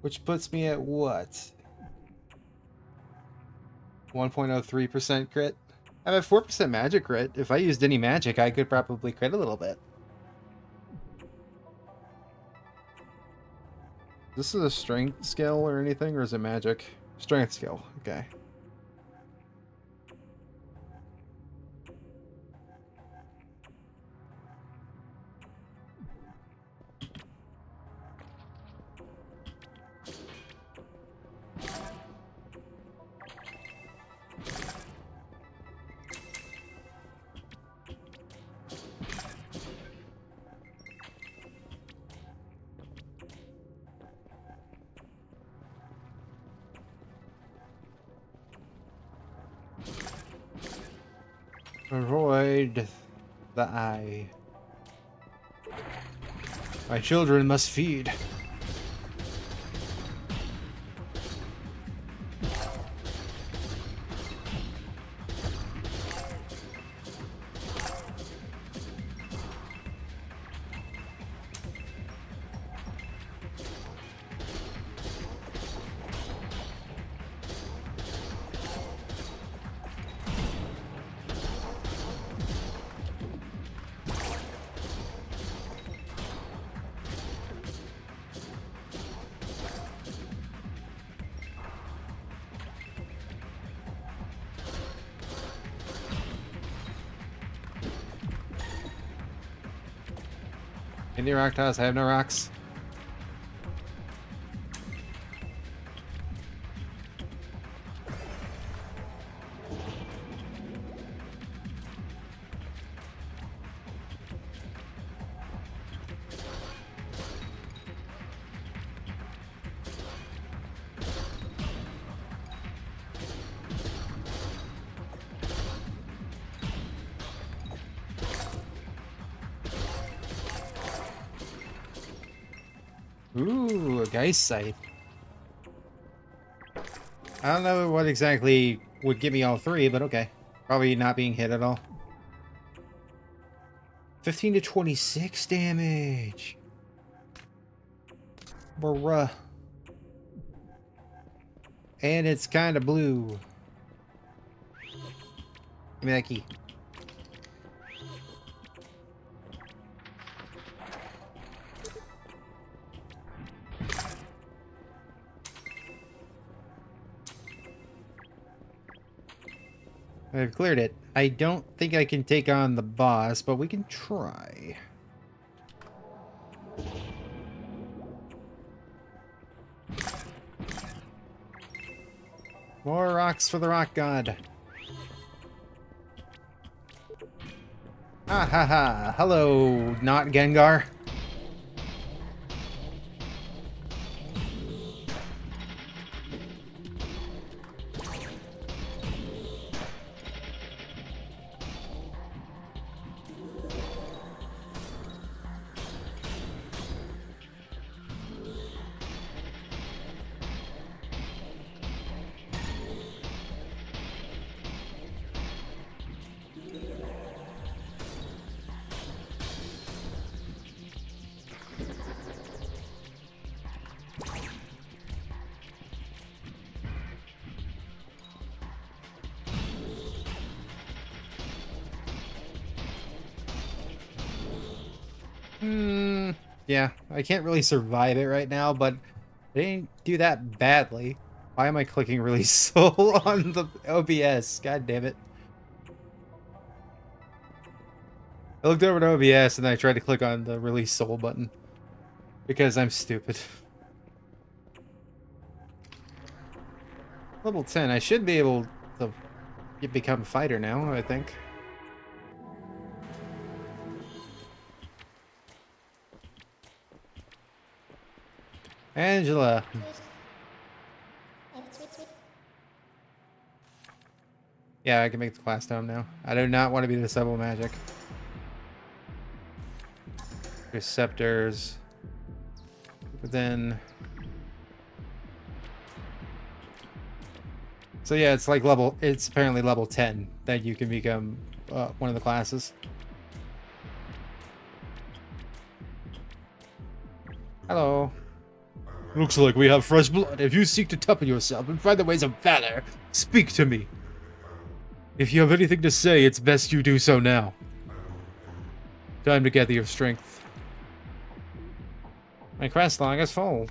which puts me at what? 1.03% crit. I'm at 4% magic crit. If I used any magic, I could probably crit a little bit. This is a strength skill or anything, or is it magic? Strength skill, okay. Avoid the eye. My children must feed. Any rock toss? I have no rocks. Ooh, a Geist Scythe. I don't know what exactly would give me all three, but okay. Probably not being hit at all. 15 to 26 damage. Bruh. And it's kind of blue. Give me that key. I've cleared it. I don't think I can take on the boss, but we can try. More rocks for the rock god. Ha ha ha. Hello, not Gengar. Yeah, I can't really survive it right now, but I didn't do that badly. Why am I clicking release soul on the OBS? God damn it. I looked over to OBS and I tried to click on the release soul button because I'm stupid. Level 10, I should be able to become a fighter now, I think. Angela. Yeah, I can make the class dome now. I do not want to be the Subtle Magic. Receptors. But then... So yeah, it's like it's apparently level 10 that you can become one of the classes. Hello. Looks like we have fresh blood. If you seek to toughen yourself and find the ways of valor, speak to me. If you have anything to say, it's best you do so now. Time to gather your strength. My quest log is full.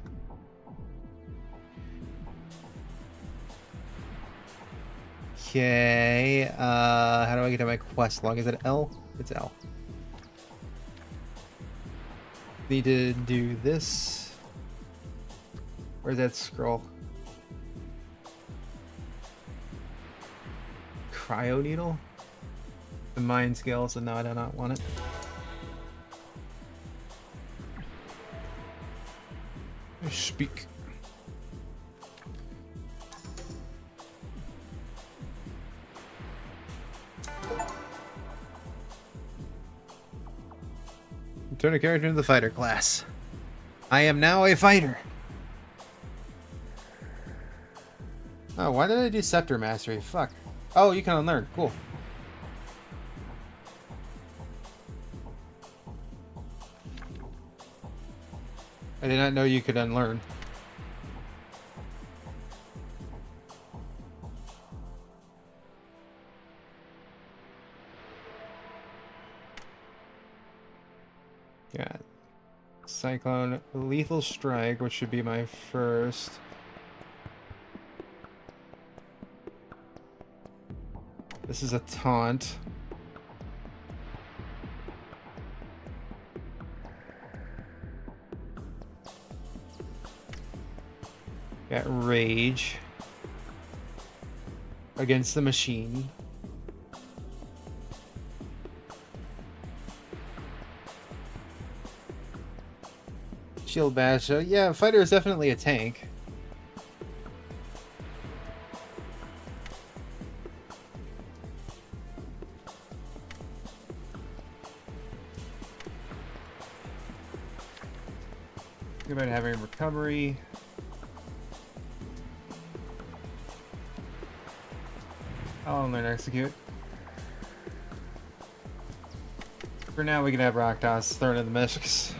Okay, how do I get to my quest log? Is it L? It's L. Need to do this. Where's that scroll? Cryo needle? The mind scale, so no, I do not want it. Speak. Turn a character into the fighter class. I am now a fighter. Oh, why did I do Scepter Mastery? Fuck. Oh, you can unlearn. Cool. I did not know you could unlearn. Got Cyclone, Lethal Strike, which should be my first. This is a taunt. Got Rage against the machine. Shield Bash. Yeah, Fighter is definitely a tank. Good about having recovery. I'll learn execute. For now, we can have Rock Toss thrown in the missions.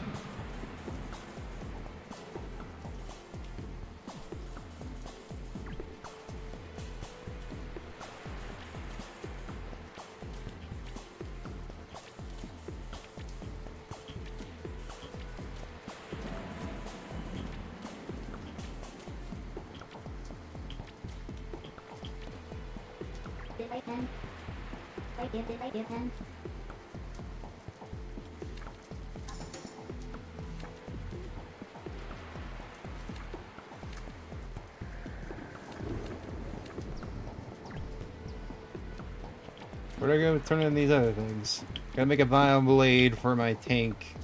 Where do I go turn in these other things? Gotta make a Vile Blade for my tank.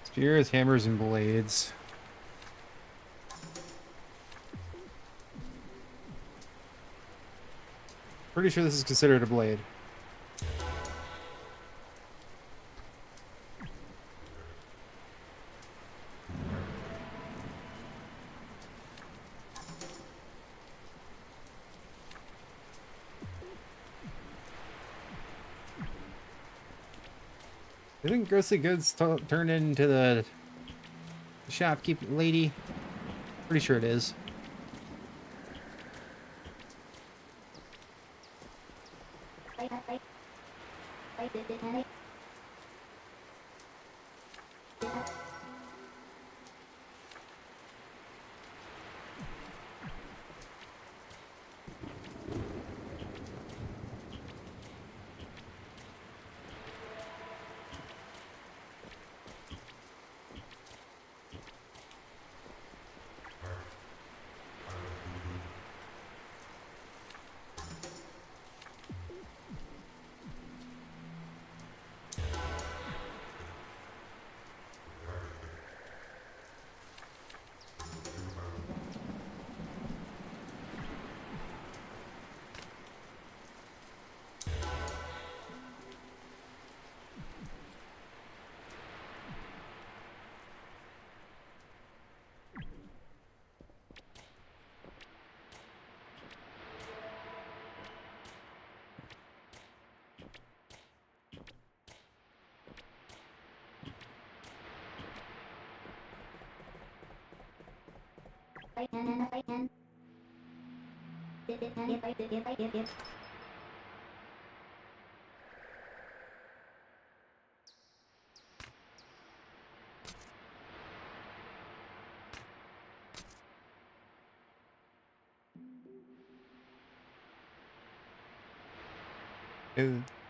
Spears, hammers, and blades. Pretty sure this is considered a blade. Isn't Grossly Goods turned into the shopkeep lady? Pretty sure it is.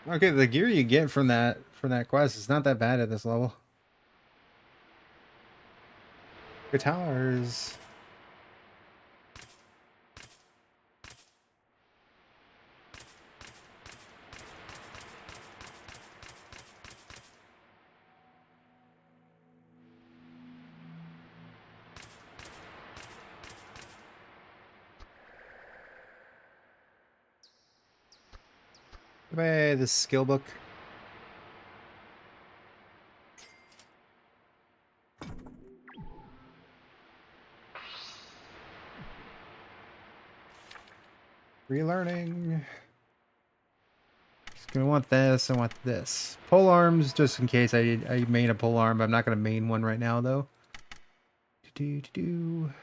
Okay, the gear you get from that quest is not that bad at this level. Guitars. Hey, this skill book. Relearning. Just gonna want this. I want this. Pole arms, just in case I main a pole arm. I'm not gonna main one right now though. Do do do.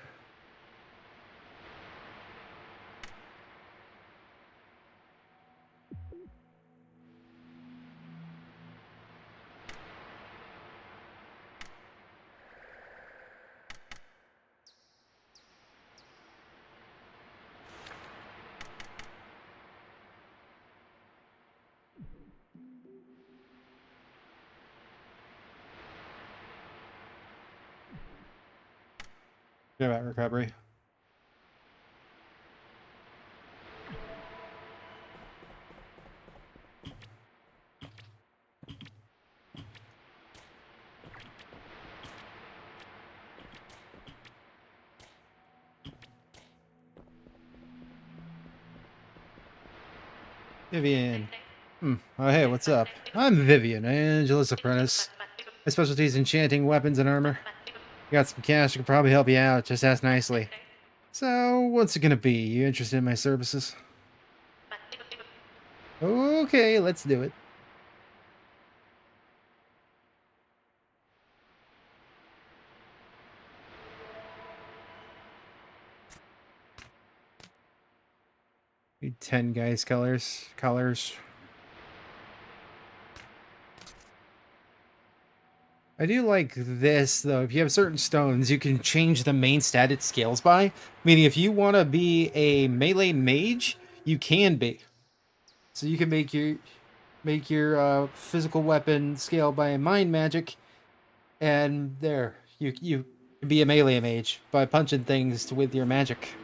Get about recovery. Vivian. Oh, hey, what's up? I'm Vivian, Angela's apprentice. My specialty is enchanting weapons and armor. You got some cash, I could probably help you out. Just ask nicely. So, what's it gonna be? You interested in my services? Okay, let's do it. Need 10 guys colors. I do like this though. If you have certain stones, you can change the main stat it scales by. Meaning if you want to be a melee mage, you can be. So you can make your physical weapon scale by mind magic, and there you can be a melee mage by punching things with your magic.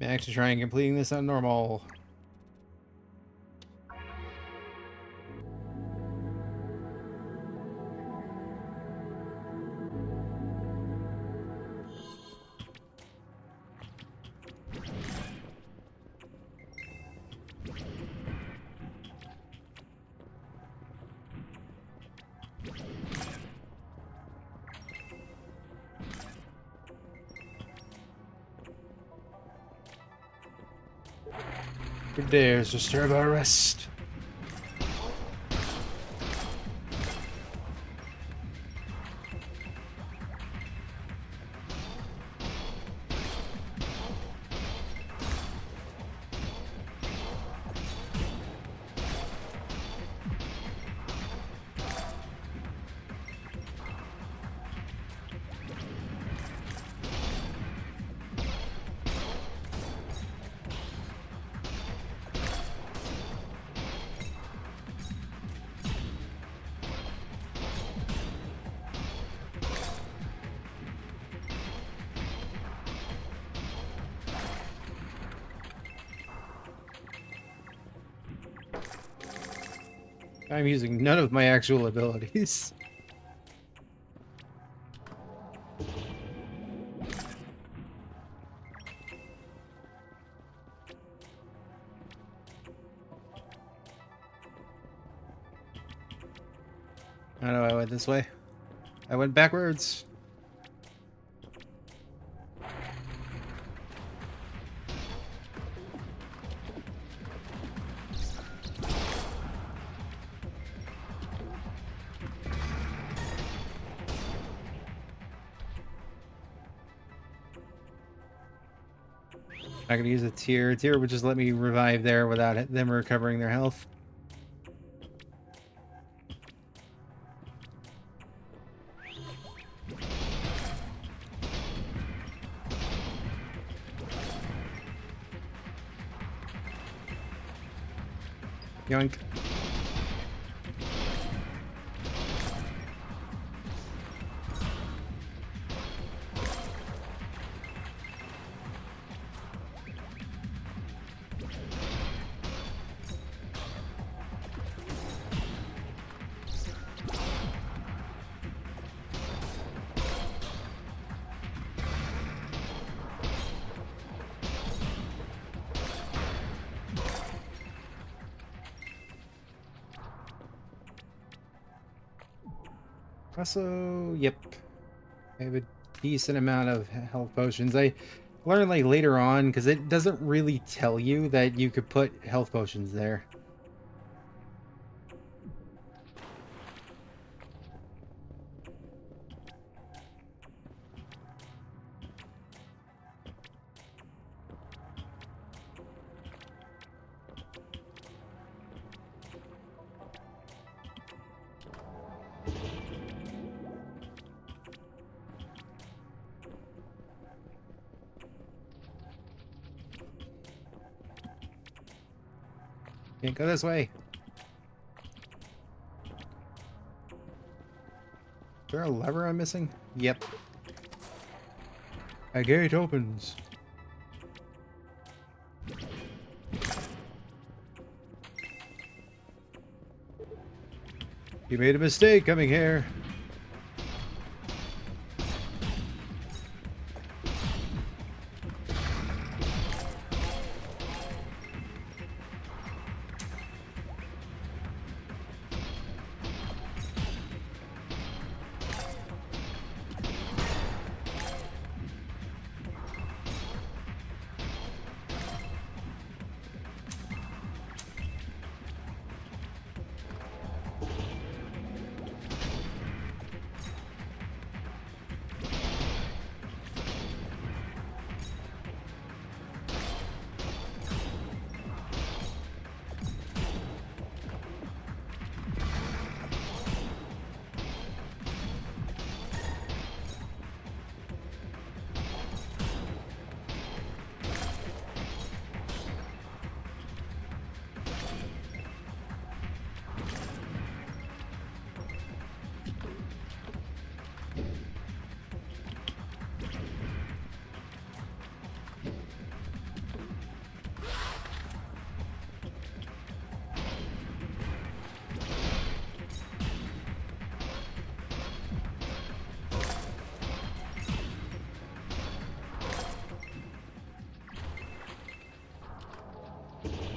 Actually trying completing this on normal. Who dares disturb our rest? I'm using none of my actual abilities. I don't know, I went this way. I went backwards. I'm not gonna use a tier. A tier would just let me revive there without them recovering their health. Yoink. Also, yep. I have a decent amount of health potions. I learned like later on, because it doesn't really tell you that you could put health potions there. Can't go this way. Is there a lever I'm missing? Yep. A gate opens. You made a mistake coming here.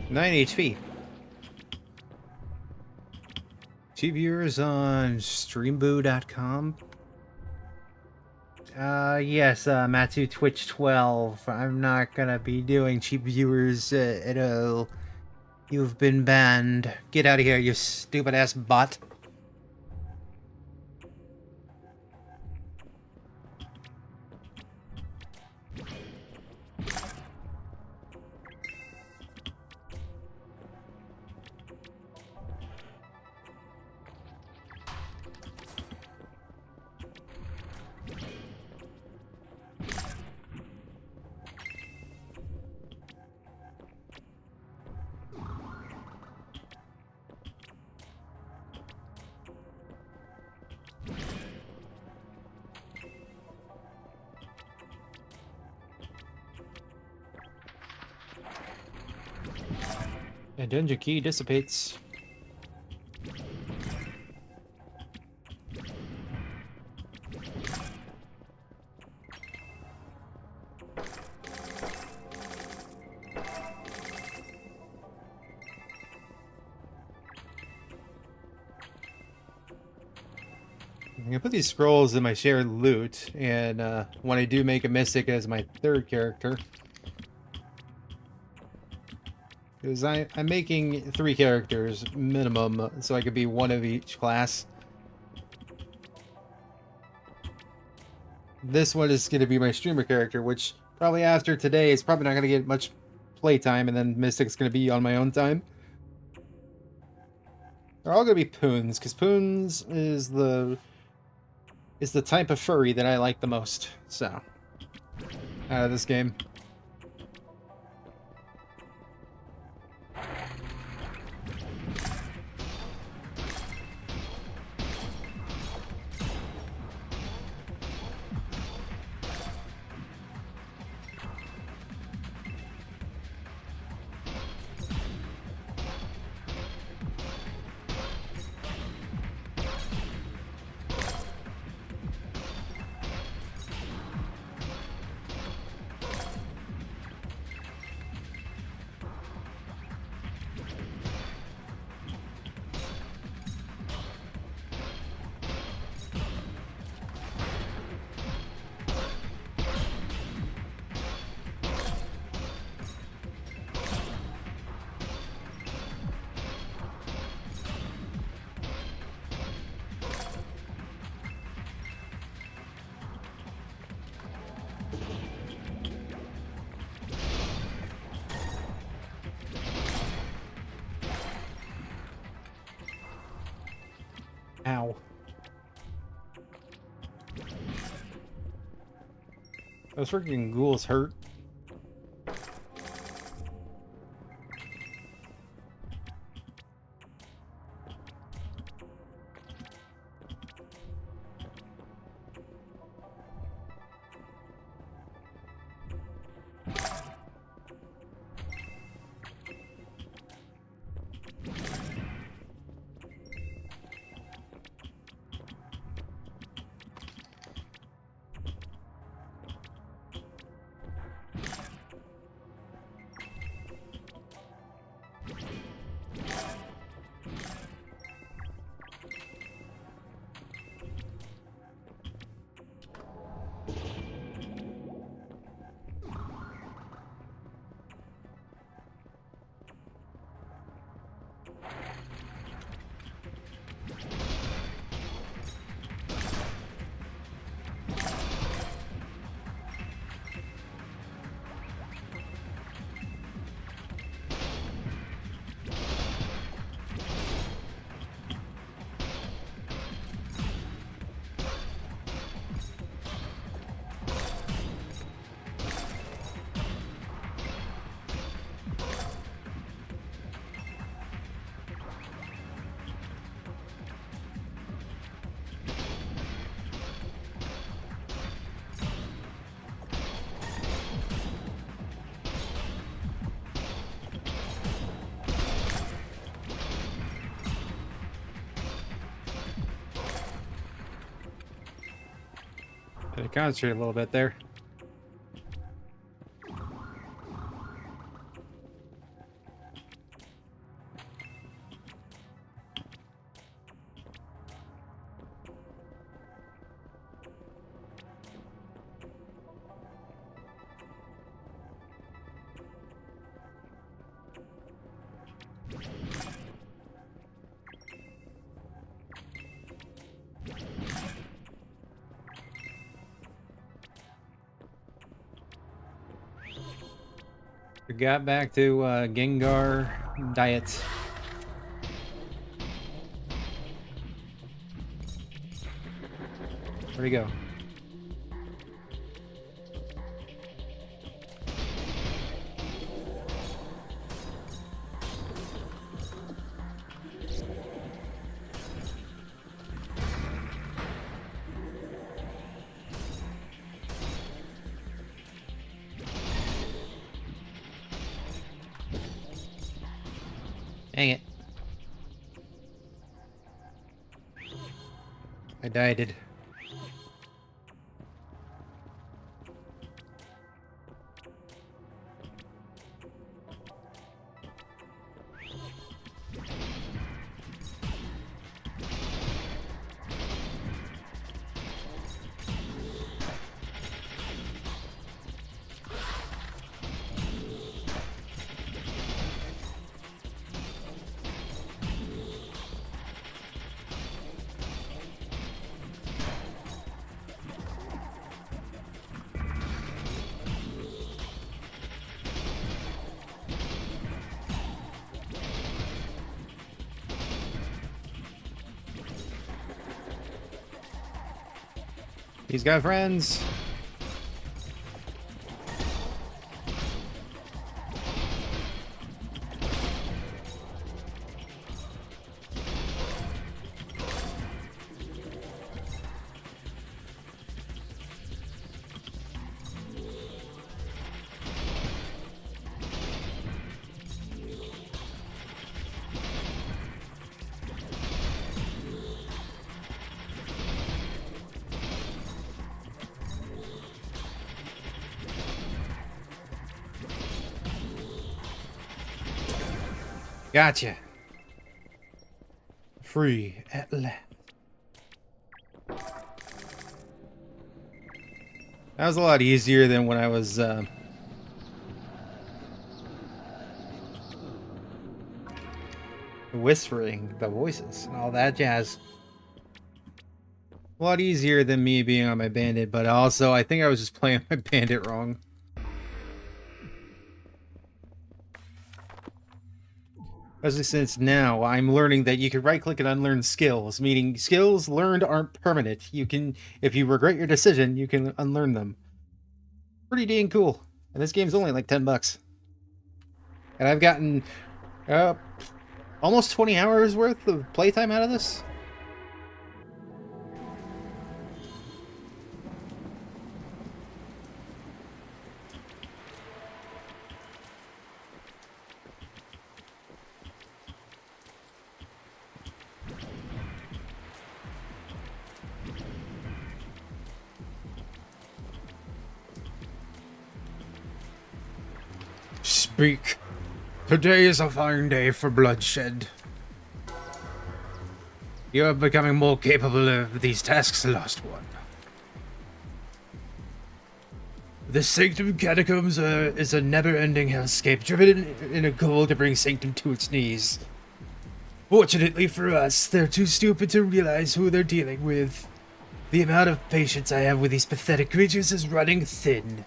Nine HP. Cheap viewers on streamboo.com. Yes, Matsu Twitch 12. I'm not gonna be doing cheap viewers at all. You've been banned. Get out of here, you stupid ass bot. And dungeon key dissipates. I'm gonna put these scrolls in my shared loot, and when I do make a mystic as my third character, because I'm making 3 characters minimum, so I could be one of each class. This one is gonna be my streamer character, which probably after today is probably not gonna get much playtime, and then Mystic's gonna be on my own time. They're all gonna be Poons, because Poons is the type of furry that I like the most. So, out of this game. Ow. Those freaking ghouls hurt. Gotta concentrate a little bit there. We got back to Gengar diet. Where'd he go? Dang it. I died. He's got friends. Gotcha. Free at last. That was a lot easier than when I was whispering the voices and all that jazz. A lot easier than me being on my bandit, but also I think I was just playing my bandit wrong. Especially since now I'm learning that you can right-click and unlearn skills, meaning skills learned aren't permanent. You can, if you regret your decision, you can unlearn them. Pretty dang cool. And this game's only like $10. And I've gotten almost 20 hours worth of playtime out of this. Speak. Today is a fine day for bloodshed. You are becoming more capable of these tasks, Lost One. The Sanctum Catacombs is a never-ending hellscape, driven in a goal to bring Sanctum to its knees. Fortunately for us, they're too stupid to realize who they're dealing with. The amount of patience I have with these pathetic creatures is running thin.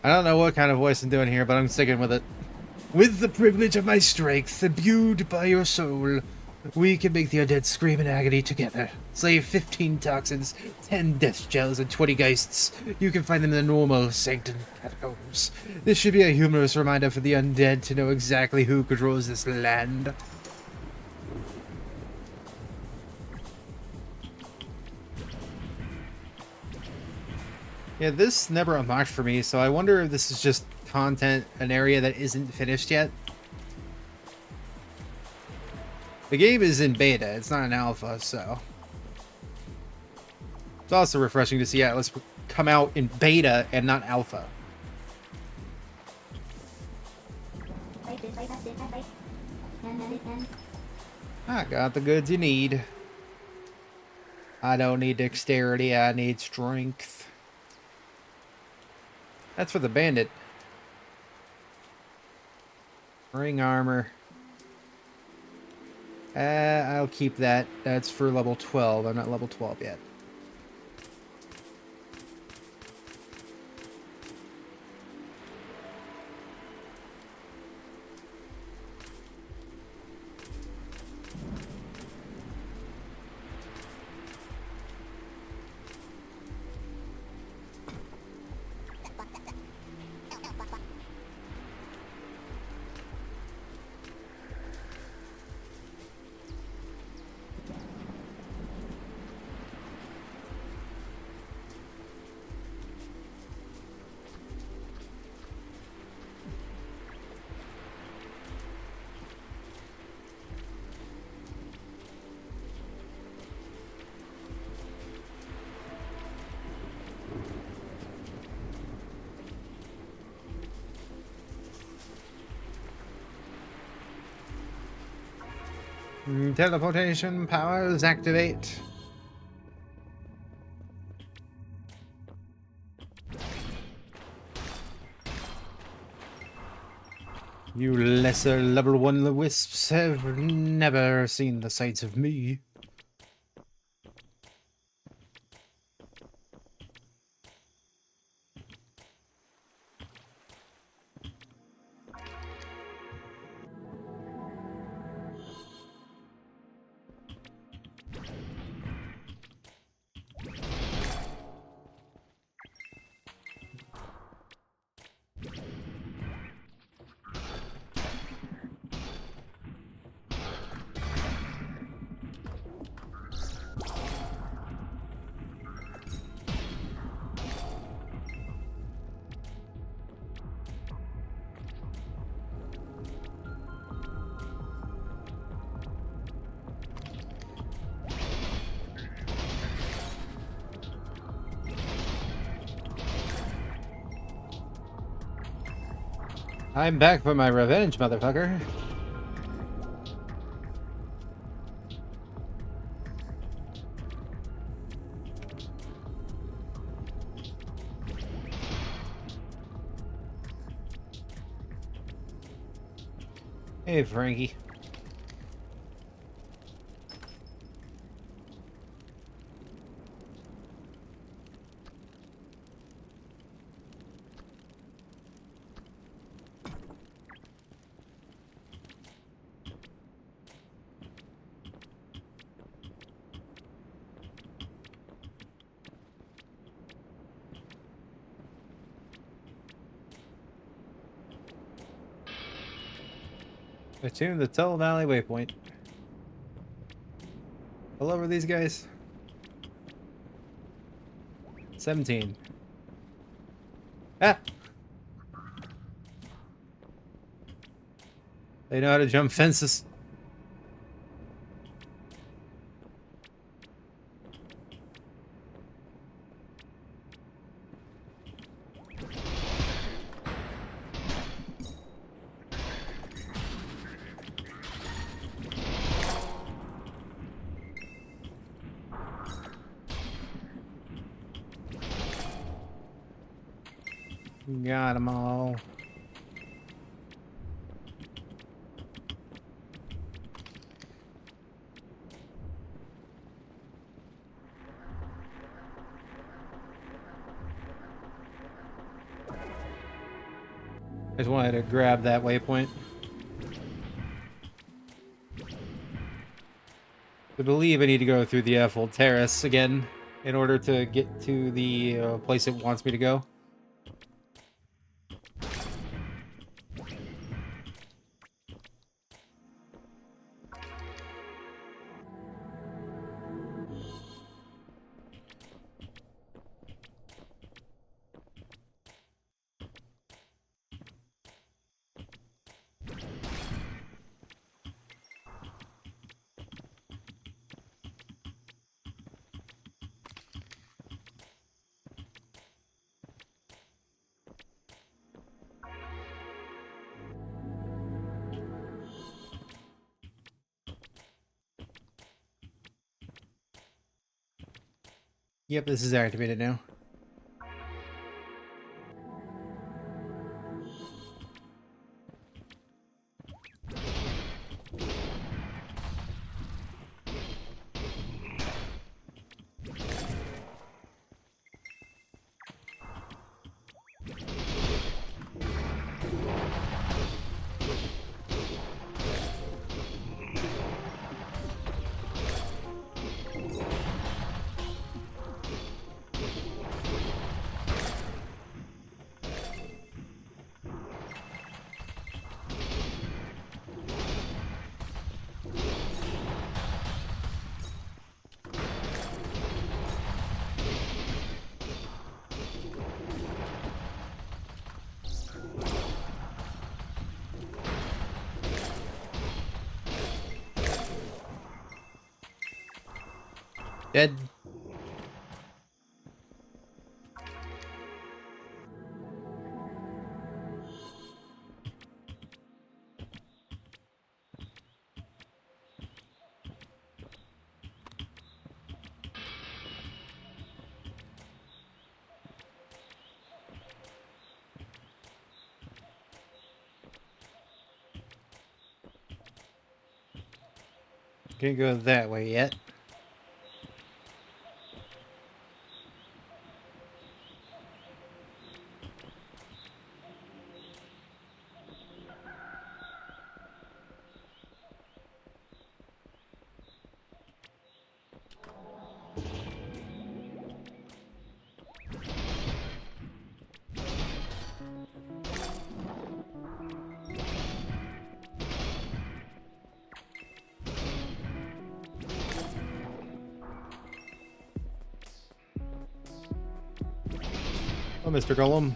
I don't know what kind of voice I'm doing here, but I'm sticking with it. With the privilege of my strength, imbued by your soul, we can make the undead scream in agony together. Slay 15 toxins, 10 death gels, and 20 geists. You can find them in the normal Sanctum Catacombs. This should be a humorous reminder for the undead to know exactly who controls this land. Yeah, this never unlocked for me, so I wonder if this is just content, an area that isn't finished yet. The game is in beta, it's not an alpha, so... It's also refreshing to see Atlas come out in beta and not alpha. I got the goods you need. I don't need dexterity, I need strength. That's for the bandit. Ring armor. I'll keep that. That's for level 12. I'm not level 12 yet. Teleportation powers activate. You lesser level 1 wisps have never seen the sights of me. I'm back for my revenge, motherfucker. Hey, Frankie. Attune the Tull Valley waypoint. All over these guys. 17. Ah! They know how to jump fences. Got them all. I just wanted to grab that waypoint. I believe I need to go through the Eiffel Terrace again in order to get to the place it wants me to go. Yep, this is activated now. Dead. Can't go that way yet. Oh, Mr. Golem.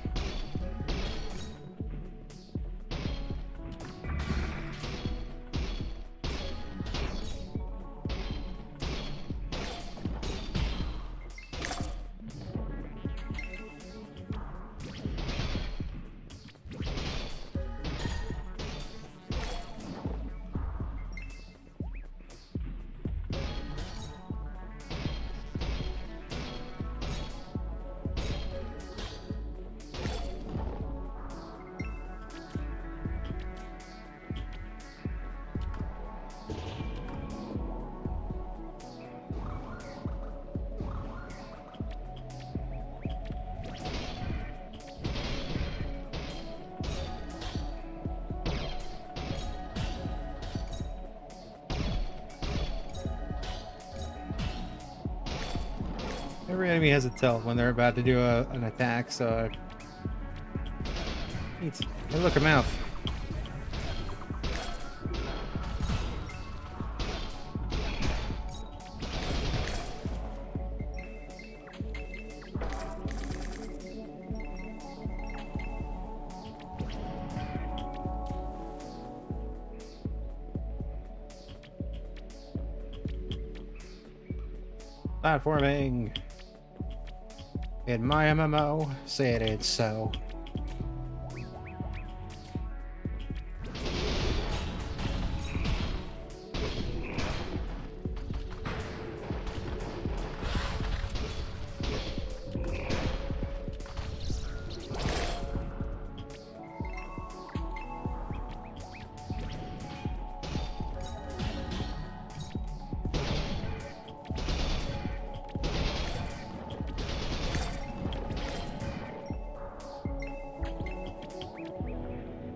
Every enemy has a tilt when they're about to do an attack, so hey, look, a mouth. Platforming. In my MMO, say it ain't so.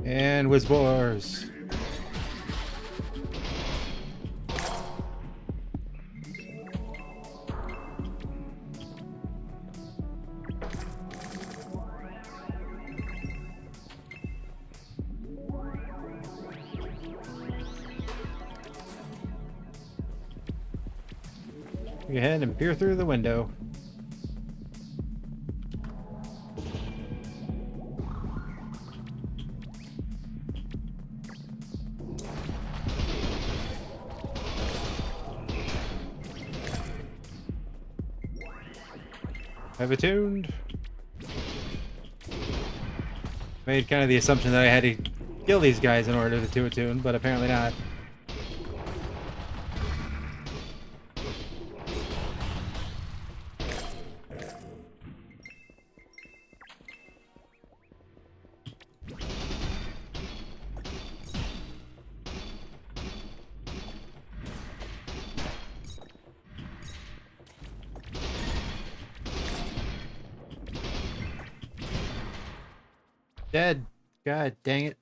And Whizbars. Go ahead and peer through the window. Have it tuned. Made kind of the assumption that I had to kill these guys in order to attune, but apparently not. Dead. God dang it.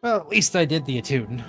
Well, at least I did the attune.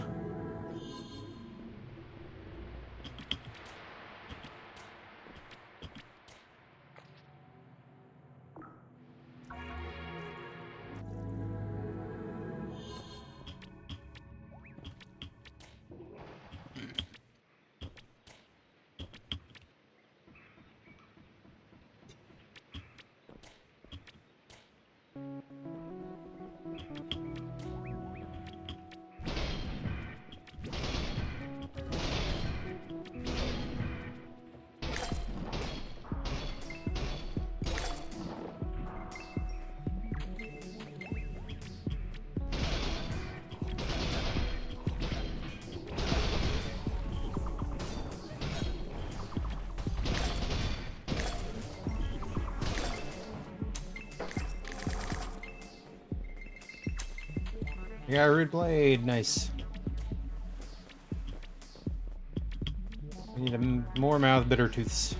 You got a rude blade, nice. I need more mouth bitter tooths.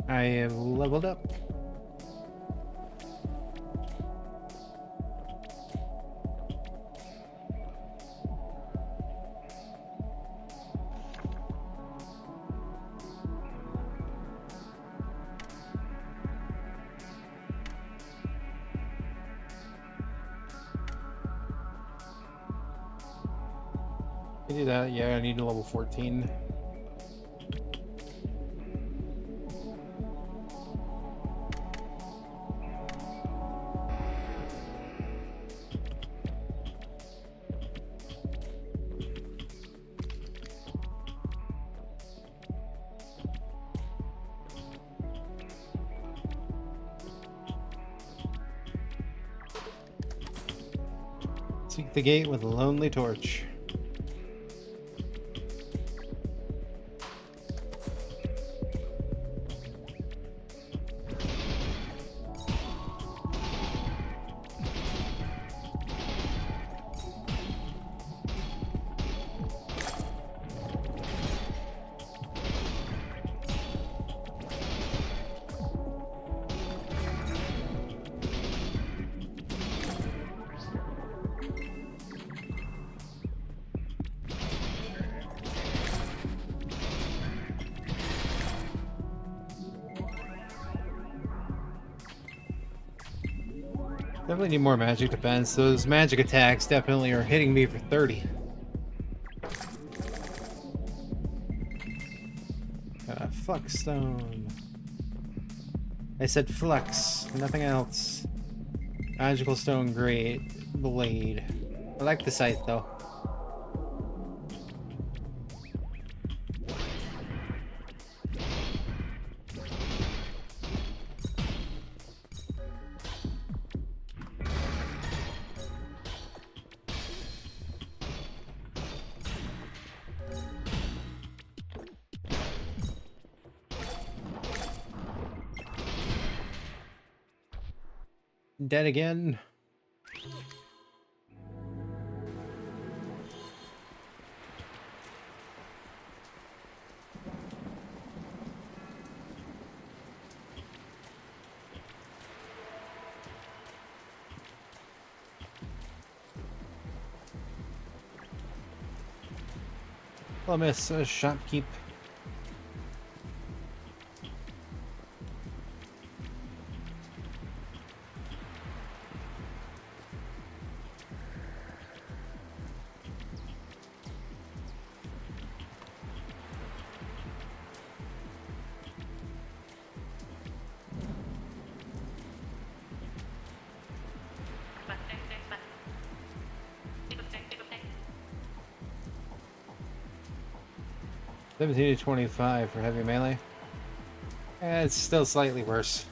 I have leveled up. I do that, yeah, I need a level 14. Seek the gate with a lonely torch. Definitely need more magic defense. Those magic attacks definitely are hitting me for 30. Flux stone. I said flux, nothing else. Magical stone, great. Blade. I like the scythe though. Dead again. Well, miss shopkeep. $17 to $25 for heavy melee. It's still slightly worse.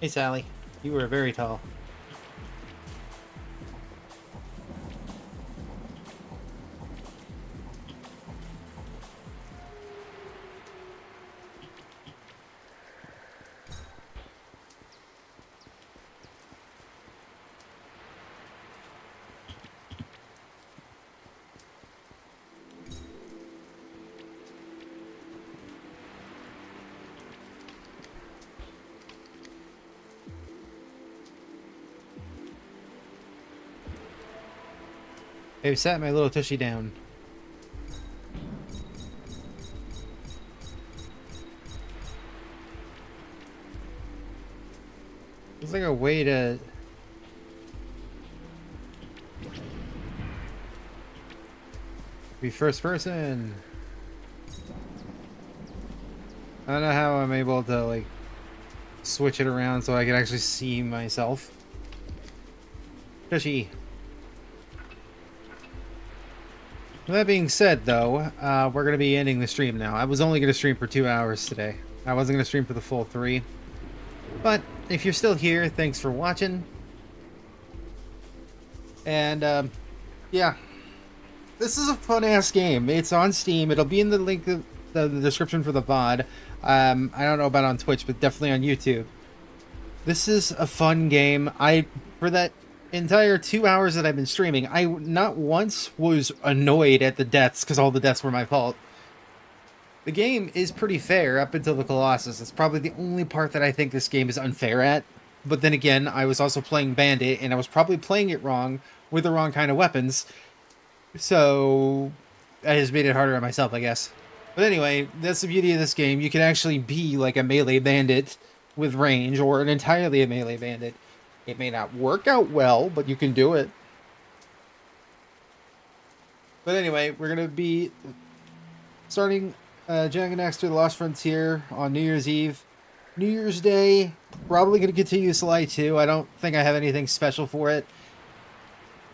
Hey Sally, you were very tall. They've sat my little tushy down. It's like a way to... be first person. I don't know how I'm able to, like, switch it around so I can actually see myself. Fishy. That being said, though, we're going to be ending the stream now. I was only going to stream for 2 hours today. I wasn't going to stream for the full 3. But if you're still here, thanks for watching. And, yeah. This is a fun-ass game. It's on Steam. It'll be in the link, the description for the VOD. I don't know about on Twitch, but definitely on YouTube. This is a fun game. For that entire 2 hours that I've been streaming, I not once was annoyed at the deaths, because all the deaths were my fault. The game is pretty fair up until the Colossus. It's probably the only part that I think this game is unfair at. But then again, I was also playing Bandit, and I was probably playing it wrong with the wrong kind of weapons. So I just made it harder on myself, I guess. But anyway, that's the beauty of this game. You can actually be like a melee bandit with range, or an entirely a melee bandit. It may not work out well, but you can do it. But anyway, we're going to be starting Jak and Daxter The Lost Frontier on New Year's Eve. New Year's Day, probably going to continue Sly 2. I don't think I have anything special for it.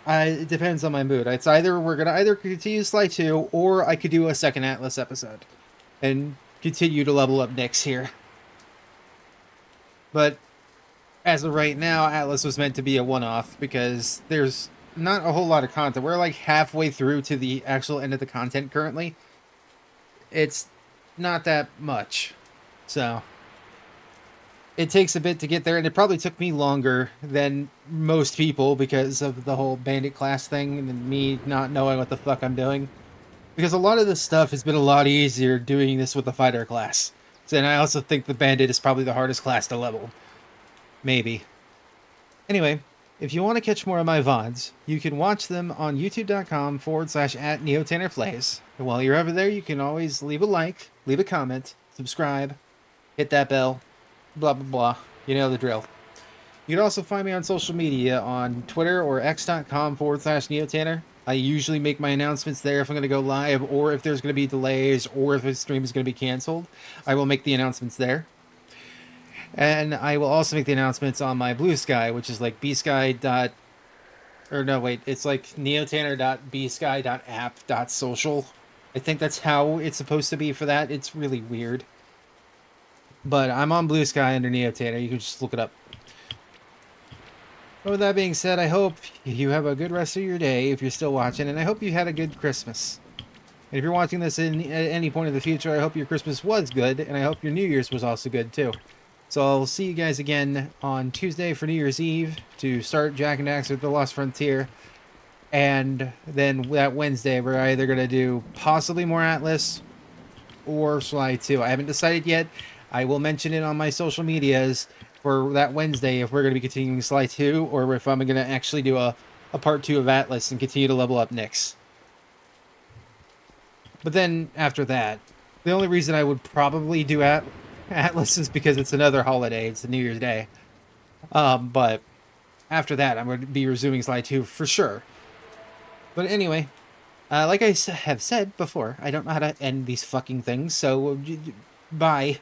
It depends on my mood. It's either we're going to either continue Sly 2, or I could do a second Atlas episode and continue to level up Nyx here. But as of right now, Atlas was meant to be a one-off because there's not a whole lot of content. We're like halfway through to the actual end of the content currently. It's not that much. So it takes a bit to get there, and it probably took me longer than most people because of the whole bandit class thing and me not knowing what the fuck I'm doing. Because a lot of this stuff has been a lot easier doing this with the fighter class. And I also think the bandit is probably the hardest class to level. Maybe. Anyway, if you want to catch more of my VODs, you can watch them on youtube.com/@NeoTannerPlays. And while you're over there, you can always leave a like, leave a comment, subscribe, hit that bell, blah, blah, blah. You know the drill. You can also find me on social media on Twitter or x.com/NeoTanner. I usually make my announcements there if I'm going to go live, or if there's going to be delays, or if a stream is going to be canceled. I will make the announcements there. And I will also make the announcements on my Blue Sky, which is like bsky. It's like neotanner.bsky.app.social. I think that's how it's supposed to be for that. It's really weird. But I'm on Blue Sky under Neotanner. You can just look it up. But with that being said, I hope you have a good rest of your day if you're still watching, and I hope you had a good Christmas. And if you're watching this at any point in the future, I hope your Christmas was good, and I hope your New Year's was also good too. So I'll see you guys again on Tuesday for New Year's Eve to start Jak and Daxter The Lost Frontier. And then that Wednesday, we're either going to do possibly more Atlas or Sly 2. I haven't decided yet. I will mention it on my social medias for that Wednesday if we're going to be continuing Sly 2, or if I'm going to actually do a part 2 of Atlas and continue to level up Nyx. But then after that, the only reason I would probably do Atlas is because it's another holiday. It's the New Year's Day. But after that, I'm going to be resuming Sly 2 for sure. But anyway, like I have said before, I don't know how to end these fucking things, so bye.